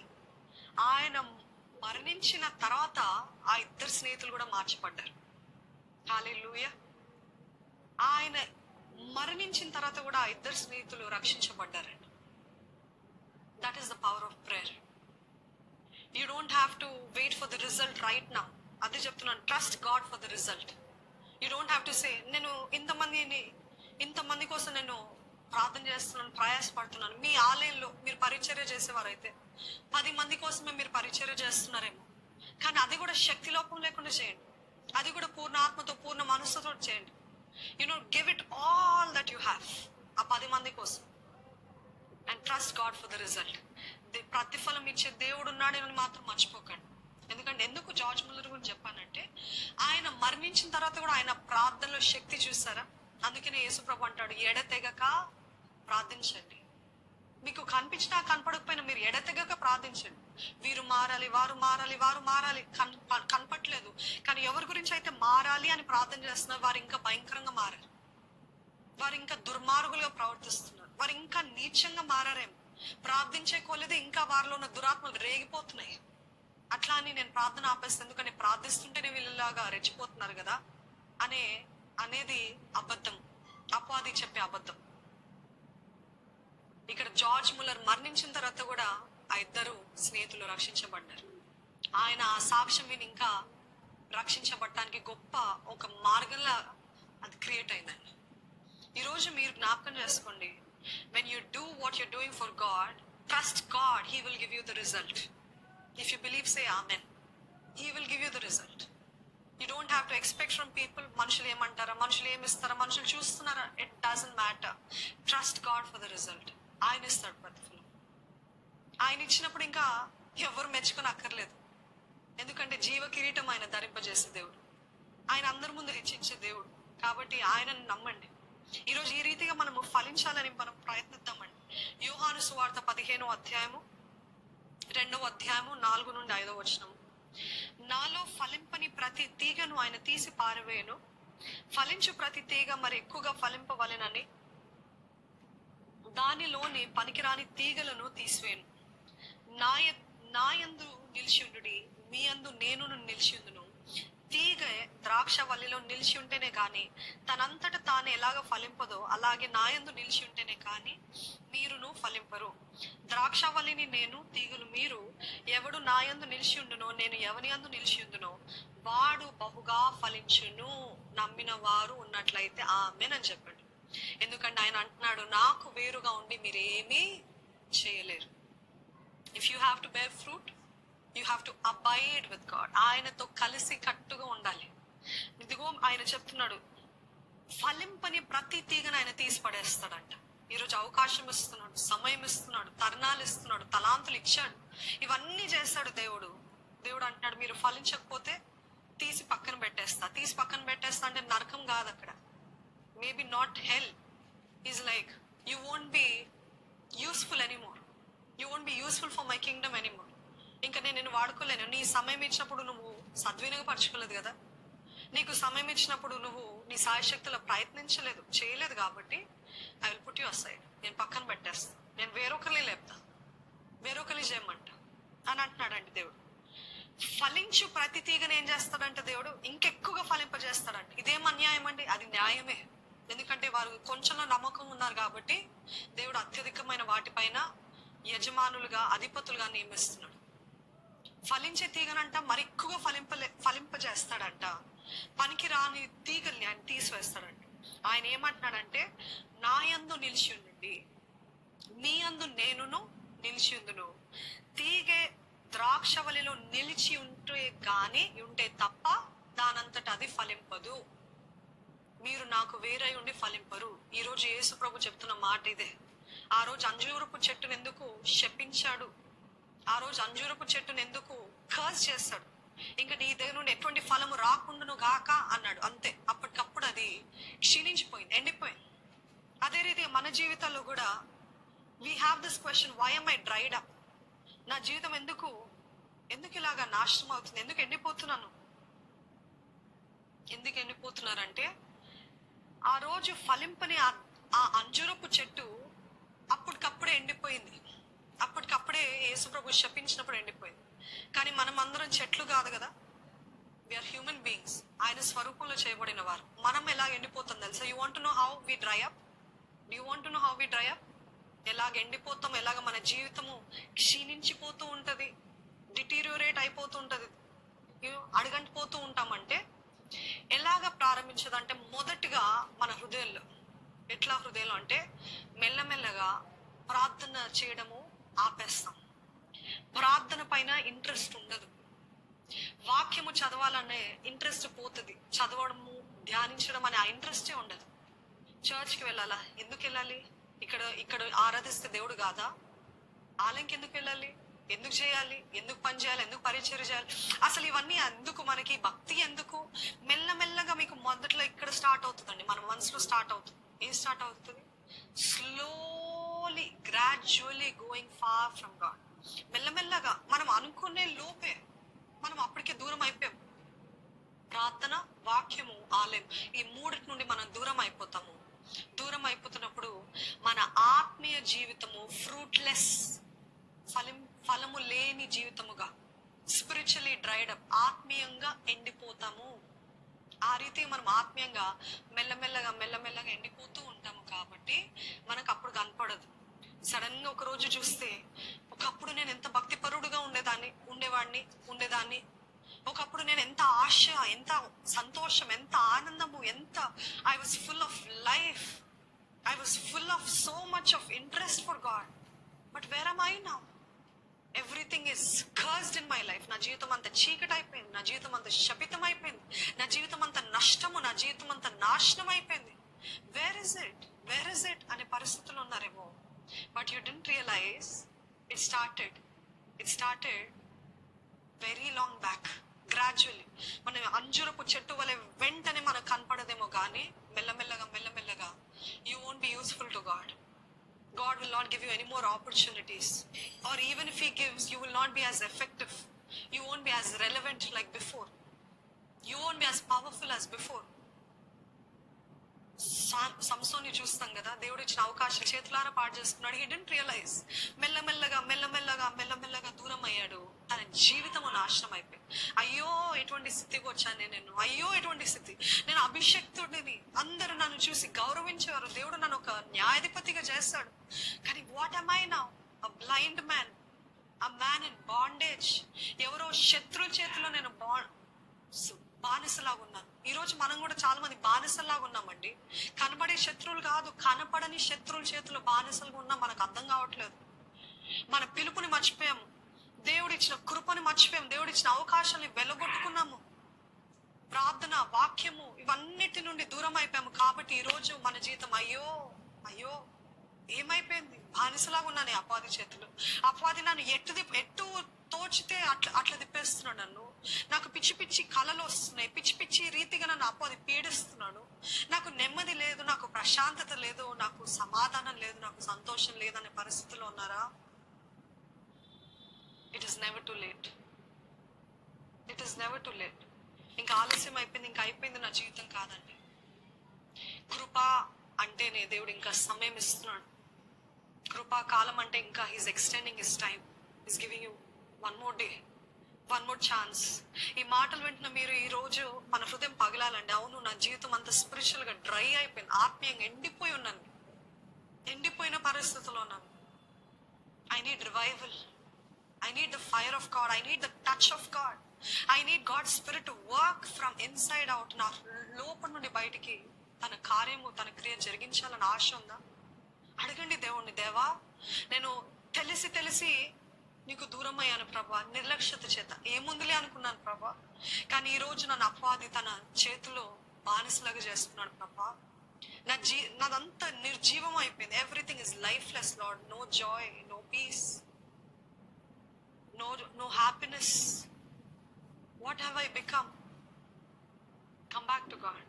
ఆయన మరణించిన తర్వాత ఆ 2 స్నేహితులు కూడా మార్చబడ్డారు. హల్లెలూయా. ఆయన మరణించిన తర్వాత కూడా ఆ 2 స్నేహితులు రక్షించబడ్డారండి. That is the power of prayer. You don't have to wait for the result right now. అదే చెప్తున్నాను, trust God for the result. You don't have to say, నేను ఇంతమంది కోసం నేను ప్రార్థన చేస్తున్నాను, ప్రయాసపడుతున్నాను. మీ ఆలయంలో మీరు పరిచర్య చేసేవారైతే 10 మంది కోసమే మీరు పరిచర్య చేస్తున్నారేమో, కానీ అది కూడా శక్తి లోపం లేకుండా చేయండి. అది కూడా పూర్ణ ఆత్మతో, పూర్ణ మనస్సుతో చేయండి. Give it all that you have ఆ 10 మంది కోసం. And trust God for the result. ప్రతిఫలం ఇచ్చే దేవుడు ఉన్నాడని మాత్రం మర్చిపోకండి. ఎందుకు జార్జ్ ముల్లర్ గురించి చెప్పానంటే, ఆయన మరణించిన తర్వాత కూడా ఆయన ప్రార్థనలో శక్తి చూసారా. అందుకనే యేసుప్రభు అంటాడు, ఎడతెగక ప్రార్థించండి. మీకు కనిపించినా కనపడకపోయినా మీరు ఎడతెగక ప్రార్థించండి. వీరు మారాలి, వారు మారాలి, కనపట్లేదు. కానీ ఎవరి గురించి అయితే మారాలి అని ప్రార్థన చేస్తున్నారు, వారు ఇంకా భయంకరంగా మారారు. వారు ఇంకా దుర్మార్గులుగా ప్రవర్తిస్తున్నారు. వారు ఇంకా నీచంగా మారారేమో. ప్రార్థించే కొలది ఇంకా వారిలో ఉన్న దురాత్మలు రేగిపోతున్నాయి. అట్లా అని నేను ప్రార్థన ఆపేస్తాను, ఎందుకని ప్రార్థిస్తుంటేనే వీళ్ళలాగా రెచ్చిపోతున్నారు కదా అనేది అబద్ధం, అపవాది చెప్పే అబద్ధం. ఇక్కడ జార్జ్ ముల్లర్ మరణించిన తర్వాత కూడా ఆ 2 స్నేహితులు రక్షించబడ్డారు. ఆయన ఆ సాక్ష్యం విని ఇంకా రక్షించబడటానికి గొప్ప ఒక మార్గంలా అది క్రియేట్ అయిందండి. ఈరోజు మీరు జ్ఞాపకం చేసుకోండి, when you do what you're doing for God, trust God, He will give you the result. If you believe, say amen. He will give you the result. You don't have to expect from people. మనుషులు ఏమంటారా, మనుషులు ఏమిస్తారా, మనుషులు చూస్తున్నారా, it doesn't matter. Trust God for the result. ఆయన ఇస్తాడు ప్రతిఫలం. ఆయన ఇచ్చినప్పుడు ఇంకా ఎవరు మెచ్చుకొని అక్కర్లేదు. ఎందుకంటే జీవ కిరీటం ఆయన ధరింపజేసే దేవుడు, ఆయన అందరి ముందు హెచ్చించే దేవుడు. కాబట్టి ఆయనను నమ్మండి. ఈరోజు ఈ రీతిగా మనము ఫలించాలని మనం ప్రయత్నిద్దామండి. యోహాను సువార్త 15వ అధ్యాయము 2వ అధ్యాయము 4 నుండి 5వ వచనం. నాలో ఫలింపని ప్రతి తీగను ఆయన తీసి పారవేయను, ఫలించు ప్రతి తీగ మరి ఎక్కువగా ఫలింపవలెనని దానిలోని పనికిరాని తీగలను తీసివేయను. నాయందు నిలిచియుండుడి, మీ యందు నేను నిలిచియుందును. తీగ ద్రాక్ష వల్లిలో నిలిచి ఉంటేనే కానీ తనంతట తాను ఎలాగ ఫలింపదో అలాగే నాయందు నిలిచి ఉంటేనే కానీ మీరును ఫలింపరు. ద్రాక్షవల్లిని నేను, తీగలు మీరు. ఎవడు నాయందు నిలిచి ఉండునో నేను ఎవని యందు నిలిచి ఉందునో వాడు బహుగా ఫలించును. నమ్మిన వారు ఉన్నట్లయితే ఆమేన్ అని చెప్పండి. ఎందుకంటే ఆయన అంటున్నాడు, నాకు వేరుగా ఉండి మీరేమీ చేయలేరు. If you have to bear fruit, you have to abide with God. ఆయనతో కలిసి కట్టుగా ఉండాలి. ఇదిగో ఆయన చెప్తున్నాడు, ఫలింపని ప్రతి తీగను ఆయన తీసి పడేస్తాడంట. ఈరోజు అవకాశం ఇస్తున్నాడు, సమయం ఇస్తున్నాడు, తరుణాలు ఇస్తున్నాడు, తలాంతులు ఇచ్చాడు, ఇవన్నీ చేస్తాడు దేవుడు. దేవుడు అంటున్నాడు, మీరు ఫలించకపోతే తీసి పక్కన పెట్టేస్తా. తీసి పక్కన పెట్టేస్తా అంటే నరకం కాదు అక్కడ. Maybe not hell. Is like you won't be useful anymore. You won't be useful for my Kingdom anymore. ఇంకా నేను నిన్ను వాడుకోలేను. నీ సమయం ఇచ్చినప్పుడు నువ్వు సద్వినియోగపరచుకోలేదు కదా. నీకు సమయం ఇచ్చినప్పుడు నువ్వు నీ సాయశక్తుల ప్రయత్నించలేదు, చేయలేదు. కాబట్టి I will put you aside. నేను పక్కన పెట్టేస్తాను. నేను వేరొకరిని లేపుతా, వేరొకరిని చేయమంట అని అంటున్నాడండి దేవుడు. ఫలించు ప్రతి తీగను ఏం చేస్తాడంటే దేవుడు ఇంకెక్కువగా ఫలింపజేస్తాడంట. ఇదేం అన్యాయం అండి? అది న్యాయమే. ఎందుకంటే వారు కొంచెంలో నమ్మకం ఉన్నారు కాబట్టి దేవుడు అత్యధికమైన వాటిపైన యజమానులుగా, అధిపతులుగా నియమిస్తున్నాడు. ఫలించే తీగనంట మరి ఎక్కువగా ఫలింపజేస్తాడంట. పనికి రాని తీగల్ని ఆయన తీసివేస్తాడంట. ఆయన ఏమంటున్నాడంటే, నా యందు నిలిచి ఉండండి, మీ యందు నేనును నిలిచి ఉందును. తీగే ద్రాక్షవల్లిలో నిలిచి ఉంటే తప్ప దానంతట అది ఫలింపదు. మీరు నాకు వేరై ఉండి ఫలింపరు. ఈ రోజు యేసు ప్రభు చెప్తున్న మాట ఇదే. ఆ రోజు అంజూరపు చెట్టును ఎందుకు శపించాడు, ఆ రోజు అంజూరపు చెట్టును ఎందుకు కర్స్ చేస్తాడు, ఇంకా నీ దగ్గర నుండి ఎటువంటి ఫలము రాకుండాను గాక అన్నాడు. అంతే, అప్పటికప్పుడు అది క్షీణించిపోయింది, ఎండిపోయింది. అదే రీతిగా మన జీవితాల్లో కూడా we have this question, why am I dried up? నా జీవితం ఎందుకు ఇలాగా నాశనం అవుతుంది? ఎందుకు ఎండిపోతున్నాను? ఎందుకు ఎండిపోతున్నారంటే ఆ రోజు ఫలింపని ఆ అంజూరపు చెట్టు అప్పటికప్పుడే ఎండిపోయింది. అప్పటికప్పుడే యేసుప్రభు శపించినప్పుడు ఎండిపోయింది. కానీ మనం అందరం చెట్లు కాదు కదా. వీఆర్ హ్యూమన్ బీయింగ్స్, ఆయన స్వరూపంలో చేయబడిన వారు. మనం ఎలా ఎండిపోతాం తెలుసా? You want to know how we dry up? Do you want to know how we dry up? ఎలాగ ఎండిపోతాం, ఎలాగ మన జీవితము క్షీణించిపోతూ ఉంటది, డిటీరియోరేట్ అయిపోతూ ఉంటది, అడుగంటిపోతూ ఉంటామంటే ఎలాగ ప్రారంభించదంటే మొదటిగా మన హృదయంలో. ఎట్లా హృదయంలో అంటే మెల్లమెల్లగా ప్రార్థన చేయడము ఆపేస్తాం. ప్రార్థన పైన ఇంట్రెస్ట్ ఉండదు. వాక్యము చదవాలనే ఇంట్రెస్ట్ పోతుంది. చదవడము, ధ్యానించడం అనే ఆ ఇంట్రెస్టే ఉండదు. చర్చ్కి వెళ్ళాలా? ఎందుకు వెళ్ళాలి? ఇక్కడ ఆరాధిస్తే దేవుడు కాదా? ఆలయంకి ఎందుకు వెళ్ళాలి? ఎందుకు చేయాలి? ఎందుకు పని చేయాలి? ఎందుకు పరిచర్య చేయాలి? అసలు ఇవన్నీ ఎందుకు? మనకి భక్తి ఎందుకు? మెల్లమెల్లగా మీకు మొదట్లో ఇక్కడ స్టార్ట్ అవుతుందండి, మన మనసులో స్టార్ట్ అవుతుంది. ఏం స్టార్ట్ అవుతుంది? Slowly, gradually going far from God. మెల్లమెల్లగా మనం అనుకునే లోపే మనం అప్పటికే దూరం అయిపోయాం. ప్రార్థన, వాక్యము, ఆలయం, ఈ మూడిటి నుండి మనం దూరం అయిపోతాము. దూరం అయిపోతున్నప్పుడు మన ఆత్మీయ జీవితము ఫ్రూట్లెస్, ఫలము లేని జీవితముగా, స్పిరిచువల్లీ డ్రైడ్ అప్, ఆత్మీయంగా ఎండిపోతాము. ఆ రీతి మనం ఆత్మీయంగా మెల్లమెల్లగా ఎండిపోతూ ఉంటాము. కాబట్టి మనకు అప్పుడు కనపడదు. సడన్ గా ఒక రోజు చూస్తే, ఒకప్పుడు నేను ఎంత భక్తిపరుడుగా ఉండేదాన్ని, ఒకప్పుడు నేను ఎంత ఆశ, ఎంత సంతోషం, ఎంత ఆనందము, ఎంత I was full of life, I was full of so much of interest for God. But where am I now? Everything is cursed in my life. నా జీవితం అంతా చీకటి అయిపోయింది, నా జీవితం అంతా శపితం అయిపోయింది, నా జీవితం అంతా నష్టము, నా జీవితం అంతా నాశనం అయిపోయింది. వేర్ ఇస్ ఇట్ అనే పరిస్థితులు ఉన్నారేమో. But you didn't realise it started very long back. Gradually మన అంజురపు చెట్టు వలె వెంటనే మనకు కనపడదేమో కానీ మెల్లమెల్లగా you won't be useful to God. God will not give you any more opportunities, or even if he gives, you will not be as effective, you won't be as relevant like before, you won't be as powerful as before. సంసోన్ని చూస్తాం కదా, దేవుడు ఇచ్చిన అవకాశం చేతులారా పాడు చేసుకున్నాడు. He didn't realise. మెల్లమెల్లగా దూరం అయ్యాడు, తన జీవితము నాశనం అయిపోయింది. అయ్యో ఎటువంటి స్థితికి వచ్చాను నేను, అయ్యో ఎటువంటి స్థితి, నేను అభిషక్తుడిని, అందరూ నన్ను చూసి గౌరవించేవారు, దేవుడు నన్ను ఒక న్యాయాధిపతిగా చేస్తాడు. కానీ what am I now? A blind man, a man in bondage. ఎవరో శత్రుల చేతిలో నేను బానిసలాగా ఉన్నాను. ఈరోజు మనం కూడా చాలా మంది బానిసలాగా ఉన్నామండి. కనబడే శత్రువులు కాదు, కనపడని శత్రువుల చేతిలో బానిసలుగా ఉన్నాం. మనకు అర్థం కావట్లేదు. మన పిలుపుని మర్చిపోయాము, దేవుడు ఇచ్చిన కృపని మర్చిపోయాము, దేవుడు ఇచ్చిన అవకాశాన్ని వెలగొట్టుకున్నాము. ప్రార్థన, వాక్యము ఇవన్నిటి నుండి దూరం అయిపోయాము. కాబట్టి ఈరోజు మన జీవితం అయ్యో ఏమైపోయింది, బానిసలాగా ఉన్నాను అపవాది చేతులు. అపవాది నన్ను ఎట్టు తోచితే అట్లా తిప్పేస్తున్నాడు నన్ను. నాకు పిచ్చి కళలు వస్తున్నాయి, పిచ్చి రీతిగా నన్ను అపవాది పీడిస్తున్నాడు. నాకు నెమ్మది లేదు, నాకు ప్రశాంతత లేదు, నాకు సమాధానం లేదు, నాకు సంతోషం లేదనే పరిస్థితిలో ఉన్నారా? It is never to late. ఇంకా ఆలస్యం అయిపోయింది, ఇంకా అయిపోయింది నా జీవితం కాదండి. కృప అంటేనే దేవుడు ఇంకా సమయం ఇస్తున్నాడు. కృపాకాలం అంటే ఇంకా he's extending his time, he's giving you one more day, one more chance. ఈ మాటలు వింటున్న మీరు ఈ రోజు మన హృదయం పగలాలండి. అవును, నా జీవితం అంత స్పిరిచువల్ గా డ్రై అయిపోయింది, ఆత్మీయంగా ఎండిపోయిన పరిస్థితిలో ఉన్నాను. I need revival, I need the fire of God, I need the touch of God, I need God spirit to work from inside out. నా లోపల నుండి బయటికి తన కార్యము, తన క్రియ జరిగించాలని ఆశ ఉందా? అడగండి దేవుణ్ణి, దేవా నేను తెలిసి నీకు దూరం అయ్యాను ప్రభా, నిర్లక్ష్యత చేత ఏముందిలే అనుకున్నాను ప్రభా. కానీ ఈ రోజు నన్ను అపవాది తన చేతిలో బానిసలాగా చేస్తున్నాడు ప్రభా. నాదంతా నిర్జీవం అయిపోయింది. Everything is lifeless Lord. No joy, no peace, no happiness. What have I become? Come back to God.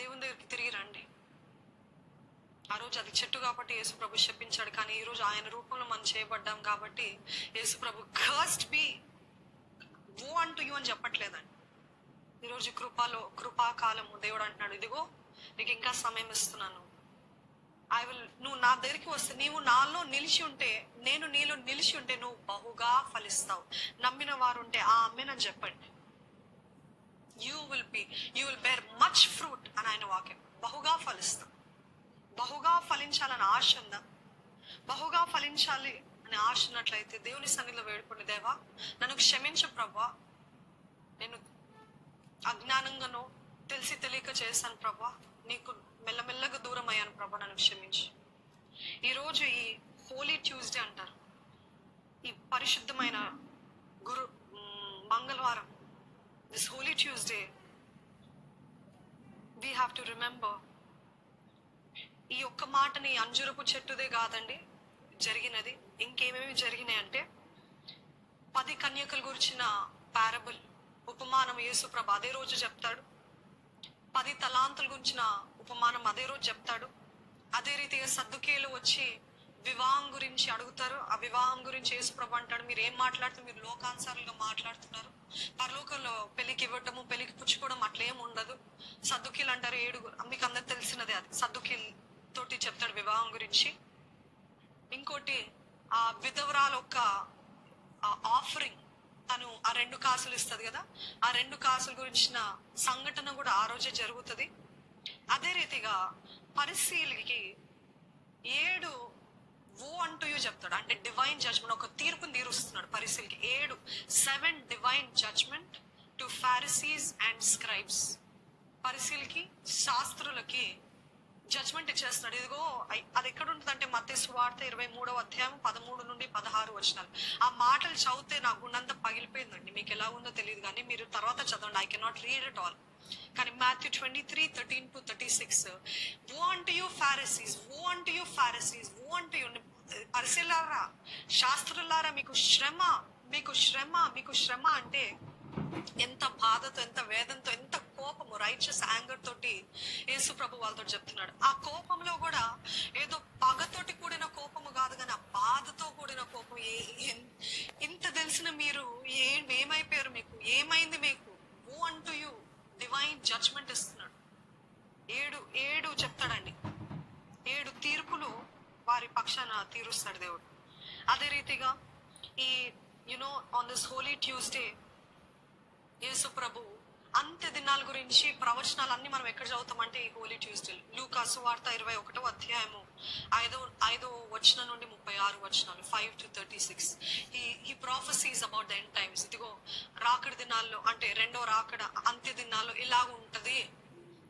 దేవుని దగ్గరికి తిరిగి రండి. ఆ రోజు అది చెట్టు కాబట్టి యేసు ప్రభు శపించాడు, కానీ ఈ రోజు ఆయన రూపంలో మనం చేయబడ్డాం కాబట్టి యేసు ప్రభు కర్స్డ్ బి వో అంటూ యూ అని చెప్పట్లేదండి. ఈరోజు కృపాకాలము దేవుడు అంటున్నాడు, ఇదిగో నీకు ఇంకా సమయం ఇస్తున్నాను. నువ్వు నా దగ్గరికి వస్తే, నీవు నాలో నిలిచి ఉంటే, నేను నీలో నిలిచి ఉంటే నువ్వు బహుగా ఫలిస్తావు. నమ్మిన వారు ఉంటే ఆమేన్ చెప్పండి. You will bear much fruit అని ఆయన వాక్యం. బహుగా ఫలిస్తావు. బహుగా ఫలించాలని ఆశ ఉందా? బహుగా ఫలించాలి అని ఆశ ఉన్నట్లయితే దేవుని సన్నిధిలో వేడుకోండి, దేవా నన్ను క్షమించు ప్రభా, నేను అజ్ఞానంగానో తెలియక చేశాను ప్రభా, నీకు మెల్లమెల్లగా దూరం అయ్యాను ప్రభా, నన్ను క్షమించు. ఈరోజు ఈ హోలీ ట్యూస్డే అంటారు, ఈ పరిశుద్ధమైన మంగళవారం, this holy Tuesday we have to remember. ఈ ఒక్క మాటని అంజురపు చెట్టుదే కాదండి జరిగినది, ఇంకేమేమి జరిగినాయి అంటే 10 కన్యకల గురించిన పారబుల్, ఉపమానం యేసుప్రభు అదే రోజు చెప్తాడు. 10 తలాంతుల గురించిన ఉపమానం అదే రోజు చెప్తాడు. అదే రీతిగా సద్దుకేయులు వచ్చి వివాహం గురించి అడుగుతారు. ఆ వివాహం గురించి యేసుప్రభు అంటాడు, మీరు ఏం మాట్లాడుతూ మీరు లోకానుసారులుగా మాట్లాడుతున్నారు, పరలోకంలో పెళ్లికి ఇవ్వటము పెళ్లికి పుచ్చుకోవడం అట్లేం ఉండదు. సద్దుకీలు అంటారు 7, మీకు అందరు తెలిసినదే, అది సద్దుకీలు తోటి చెప్తాడు వివాహం గురించి. ఇంకోటి ఆ విధవరాలు ఒక ఆఫరింగ్, తను ఆ 2 కాసులు ఇస్తుంది కదా, ఆ 2 కాసుల గురించిన సంఘటన కూడా ఆ రోజే జరుగుతుంది. అదే రీతిగా పరిశీలికి 7 ఓ అంటూ యూ చెప్తాడు, అంటే డివైన్ జడ్జ్మెంట్, ఒక తీర్పుని తీరుస్తున్నాడు పరిశీలికి. 7 divine judgment to Pharisees and scribes. పరిశీలికి శాస్త్రులకి జడ్జ్మెంట్ ఇచ్చేస్తున్నాడు. ఇదిగో అది ఎక్కడ ఉంటుందంటే మత్తయి సువార్త 23వ అధ్యాయం 13 నుండి 16 వచనాలు. ఆ మాటలు చదివితే నా గుండెంతా పగిలిపోయిందండి. మీకు ఎలా ఉందో తెలియదు కానీ మీరు తర్వాత చదవండి. I cannot read it all. కానీ మాథ్యూ 23:13-36, వో అంటు యు ఫారిసీస్, వో అంటు యు ఫారిసీస్, వో అంటు యు పరిశీలారా, శాస్త్రులారా, మీకు శ్రమ, మీకు శ్రమ, మీకు శ్రమ అంటే ఎంత బాధతో, ఎంత వేదంతో, ఎంత కోపము, రైచియస్ యాంగర్ తోటి యేసు ప్రభు వాళ్ళతో చెప్తున్నాడు. ఆ కోపంలో కూడా ఏదో పగతోటి కూడిన కోపము కాదు, కానీ ఆ బాధతో కూడిన కోపం. ఇంత తెలిసిన మీరు ఏమైపోయారు, మీకు ఏమైంది, మీకు వో అంటూ యు డివైన్ జడ్జ్మెంట్ ఇస్తున్నాడు. ఏడు చెప్తాడండి. 7 తీర్పులు వారి పక్షాన తీరుస్తాడు దేవుడు. అదే రీతిగా ఈ ఆన్ దిస్ హోలీ ట్యూస్డే యేసు ప్రభు అంత్య దినాల గురించి ప్రవచనాలు అన్ని మనం ఎక్కడ చదువుతామంటే ఈ హోలీ ట్యూస్డే. లూకా సువార్త 21వ అధ్యాయము 5వ వచనం నుండి 36 వచనాలు, 5-36. ఈ prophecies about the end times. ఇదిగో రాకడ దినాల్లో, అంటే రెండో రాకడ, అంత్య దినాల్లో ఇలాగ ఉంటది,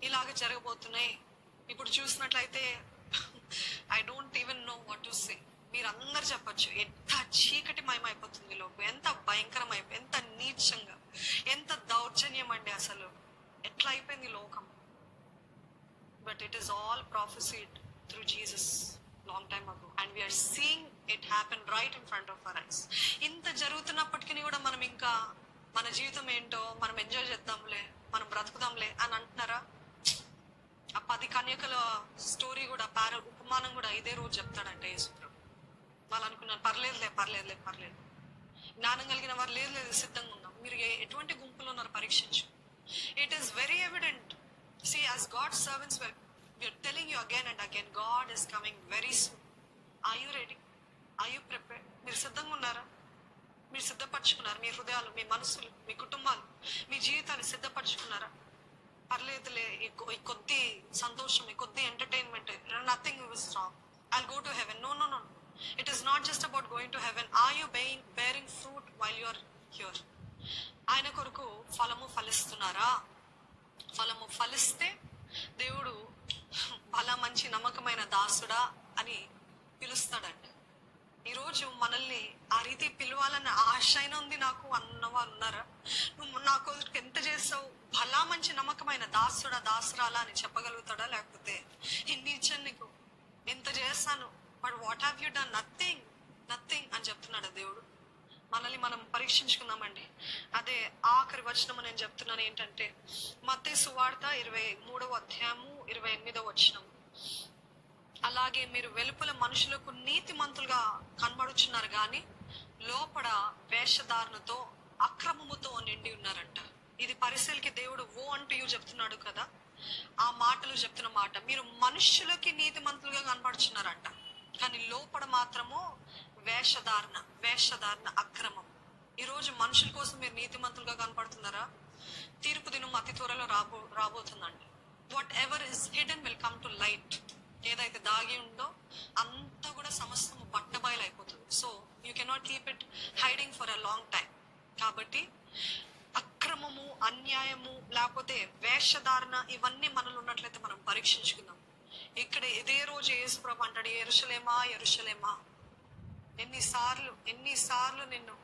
ఇలాగ జరగబోతున్నాయి. ఇప్పుడు చూసినట్లయితే I don't even know what to say. మీరందరు చెప్పచ్చు ఎంత చీకటి మయమైపోతుంది లోకం, ఎంత భయంకరమైపోయి, ఎంత నీచంగా, ఎంత దౌర్జన్యం అండి. అసలు ఎట్లా అయిపోయింది లోకం. But it is all prophesied through Jesus long time ago, and we are seeing it happen right in front of our eyes. ఇంత జరుగుతున్నప్పటికీ కూడా మనం ఇంకా మన జీవితం ఏంటో మనం ఎంజాయ్ చేద్దాంలే, మనం బ్రతుకుదాంలే అని అంటున్నారా? ఆ 10 కన్యకల స్టోరీ కూడా, ఉపమానం కూడా ఇదే రోజు చెప్తాడంటే యేసుప్రభు. వాళ్ళు అనుకున్నారు పర్లేదు, జ్ఞానం కలిగిన వారు లేదు, సిద్ధంగా ఉన్నాం. మీరు ఎటువంటి గుంపులో ఉన్నారు పరీక్షించు. It is very evident. See, as God servants we are telling you again and again, God is coming very soon. Are you ready? Are you prepared? మీరు సిద్ధంగా ఉన్నారా? మీరు సిద్ధపరచుకున్నారు మీ హృదయాలు, మీ మనసులు, మీ కుటుంబాలు, మీ జీవితాలు సిద్ధపరచుకున్నారా? పర్లేదులే, ఈ కొద్ది సంతోషం, ఈ కొద్ది entertainment, nothing is wrong, I'll go to heaven. No. It is not just about going to heaven. Are you bearing fruit while you are here? ఆయన కొరకు ఫలము ఫలిస్తున్నారా? ఫలము ఫలిస్తే దేవుడు బల మంచి నమ్మకమైన దాసుడా అని పిలుస్తాడండి. ఈరోజు మనల్ని ఆ రీతి పిలవాలన్న ఆశ అయినా ఉంది నాకు అన్నవారు ఉన్నారా? నువ్వు నా కొరకు ఎంత చేస్తావు, బలా మంచి నమ్మకమైన దాసుడా, దాసురాలా అని చెప్పగలుగుతాడా? లేకపోతే ఇన్ని ఇచ్చాను నీకు, ఎంత చేస్తాను, but what have you done? Nothing అని చెప్తున్నాడు దేవుడు. మనల్ని మనం పరీక్షించుకుందామండి. అదే ఆఖరి వచనం నేను చెప్తున్నాను ఏంటంటే, మత్తయి సువార్త 23వ అధ్యాయము 28వ వచనం. అలాగే మీరు వెలుపల మనుషులకు నీతిమంతులుగా కనబడుచున్నారు కానీ లోపల వేషధారణతో, అక్రమముతో నిండి ఉన్నారంట. ఇది పరిశీలికి దేవుడు ఓ అంటూ యూ చెప్తున్నాడు కదా. ఆ మాటలు చెప్తున్న మాట, మీరు మనుషులకి నీతిమంతులుగా కనబడుచున్నారంట, కానీ లోపల మాత్రము వేషధారణ అక్రమం. ఈరోజు మనుషుల కోసం మీరు నీతిమంతులుగా కనపడుతున్నారా? తీర్పు దినం అతి త్వరలో రాబోతుందండి. Whatever is hidden will come to light. ఏదైతే దాగి ఉందో అంతా కూడా సమస్తము బట్టబయలు అయిపోతుంది. So you cannot keep it hiding for a long time. కాబట్టి అక్రమము, అన్యాయము, లేకపోతే వేషధారణ, ఇవన్నీ మనలో ఉన్నట్లయితే మనం పరీక్షించుకుందాం. ఇక్కడ ఇదే రోజు యేసు ప్రభు అంటాడు, యెరూషలేమా, ఎన్నిసార్లు నిన్ను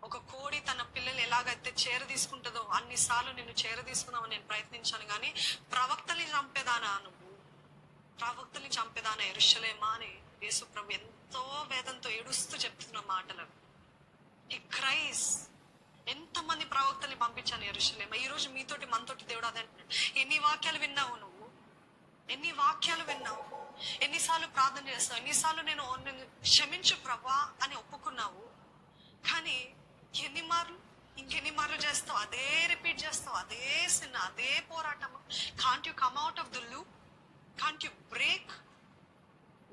ఒక కోడి తన పిల్లలు ఎలాగైతే చేర తీసుకుంటుందో అన్నిసార్లు నిన్ను చేర తీసుకుందామని నేను ప్రయత్నించాను, కానీ ప్రవక్తల్ని చంపేదానా యెరూషలేమా అని యేసు ప్రభు ఎంతో వేదంతో ఏడుస్తూ చెప్తున్న మాటలు. ఈ క్రైస్ ఎంతమంది ప్రవక్తల్ని పంపించాను యెరూషలేమా. ఈ రోజు మీతోటి మనతోటి దేవుడు అదే అంటున్నాడు. ఎన్ని వాక్యాలు విన్నావు నువ్వు, ఎన్నిసార్లు ప్రార్థన చేస్తావు, ఎన్నిసార్లు నేను క్షమించు ప్రభా అని ఒప్పుకున్నావు, కానీ ఇంకెన్ని మార్లు చేస్తావు, అదే రిపీట్ చేస్తావు, అదే సిన్న, అదే పోరాటము. Can't you come out of the loop? Can't you break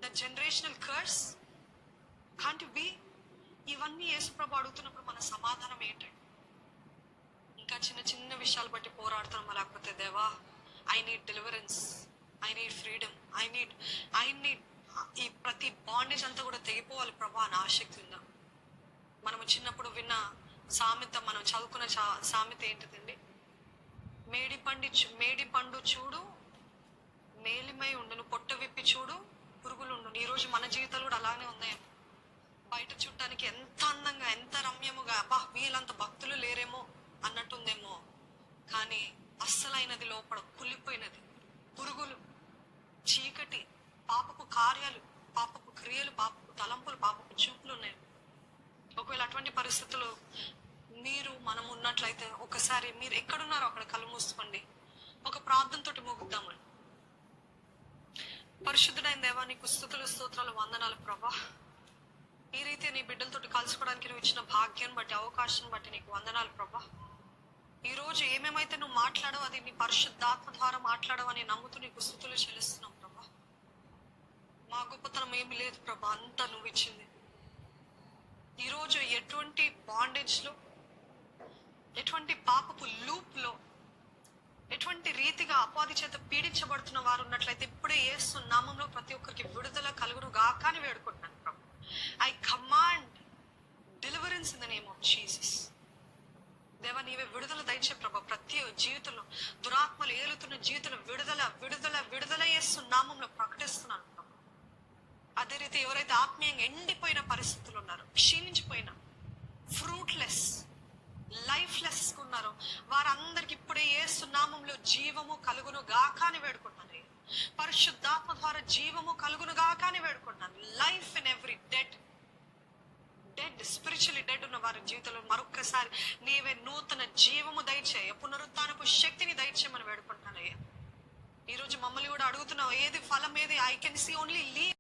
the generational curse? Can't you be? ఇవన్నీ యేసు ప్రభు అడుగుతున్నప్పుడు మన సమాధానం ఏంటంటే, ఇంకా చిన్న విషయాలు బట్టి పోరాడుతున్నామా, లేకపోతే దేవా I need deliverance, I need freedom, I need ఈ ప్రతి బాండేజ్ అంతా కూడా తెగిపోవాలి ప్రభా అని ఆసక్తి ఉందా? మనము చిన్నప్పుడు విన్న సామెత, మనం చదువుకున్న సామెత ఏంటిదండి? మేడి పండు చూడు, మేలిమై ఉండును, పొట్ట విప్పి చూడు పురుగులు ఉండును. ఈ రోజు మన జీవితాలు కూడా అలానే ఉన్నాయేమో. బయట చూడటానికి ఎంత అందంగా, ఎంత రమ్యముగా, అబ్బా వీళ్ళంత భక్తులు లేరేమో అన్నట్టుందేమో, కానీ అస్సలైనది లోపల కుళ్ళిపోయినది, పురుగులు, చీకటి, పాపపు కార్యాలు, పాపపు క్రియలు, పాపపు తలంపులు, పాపపు చూపులు ఉన్నాయి. ఒకవేళ అటువంటి పరిస్థితుల్లో మనం ఉన్నట్లయితే ఒకసారి మీరు ఎక్కడున్నారో అక్కడ కళ్ళు మూసుకోండి. ఒక ప్రార్థనతోటి ముగిద్దాము. పరిశుద్ధుడైన దేవా, నీకు స్తుతులు, స్తోత్రాలు, వందనాలు ప్రభా. ఈ రీతి నీ బిడ్డలతోటి కలుసుకోవడానికి నువ్వు ఇచ్చిన భాగ్యాన్ని బట్టి, అవకాశం బట్టి నీకు వందనాలు ప్రభా. ఈ రోజు ఏమేమైతే నువ్వు మాట్లాడవు అది నీ పరిశుద్ధాత్మ ద్వారా మాట్లాడవు అని నమ్ముతూ నీకు స్తుతులు చెల్లిస్తున్నాం ప్రభా. మా గొప్పతనం ఏమి లేదు ప్రభా, అంతా నువ్వు ఇచ్చింది. ఈరోజు ఎటువంటి బాండేజ్ లో, ఎటువంటి పాపపు లూప్ లో, ఎటువంటి రీతిగా అపాధి చేత పీడించబడుతున్న వారు ఉన్నట్లయితే ఇప్పుడే యేసు నామంలో ప్రతి ఒక్కరికి విడుదల కలుగును గాక అని వేడుకుంటున్నాను ప్రభు. I command deliverance in the name of Jesus. దేవా, నీవే విడుదల దయచే ప్రభా. ప్రతి జీవితంలో దురాత్మలు ఏలుతున్న జీవితంలో విడుదల విడుదల విడుదల యేసు నామంలో ప్రకటిస్తున్నాను ప్రభు. అదే రీతి ఎవరైతే ఆత్మీయంగా ఎండిపోయిన పరిస్థితులు ఉన్నారో, క్షీణించిపోయిన, ఫ్రూట్లెస్, లైఫ్లెస్ ఉన్నారో వారందరికి ఇప్పుడే యేసు నామంలో జీవము కలుగును గాక అని వేడుకుంటున్నాను. పరిశుద్ధాత్మ ద్వారా జీవము కలుగును గాక అని వేడుకుంటున్నాను. Life in every dead spiritually dead ఉన్న వారి జీవితంలో మరొక్కసారి నీవే నూతన జీవము దయచేయ, పునరుత్థానపు శక్తిని దయచేయమని వేడుకుంటున్నాను. ఈ రోజు మమ్మల్ని కూడా అడుగుతున్నావు, ఏది ఫలం, ఏది I can see only leave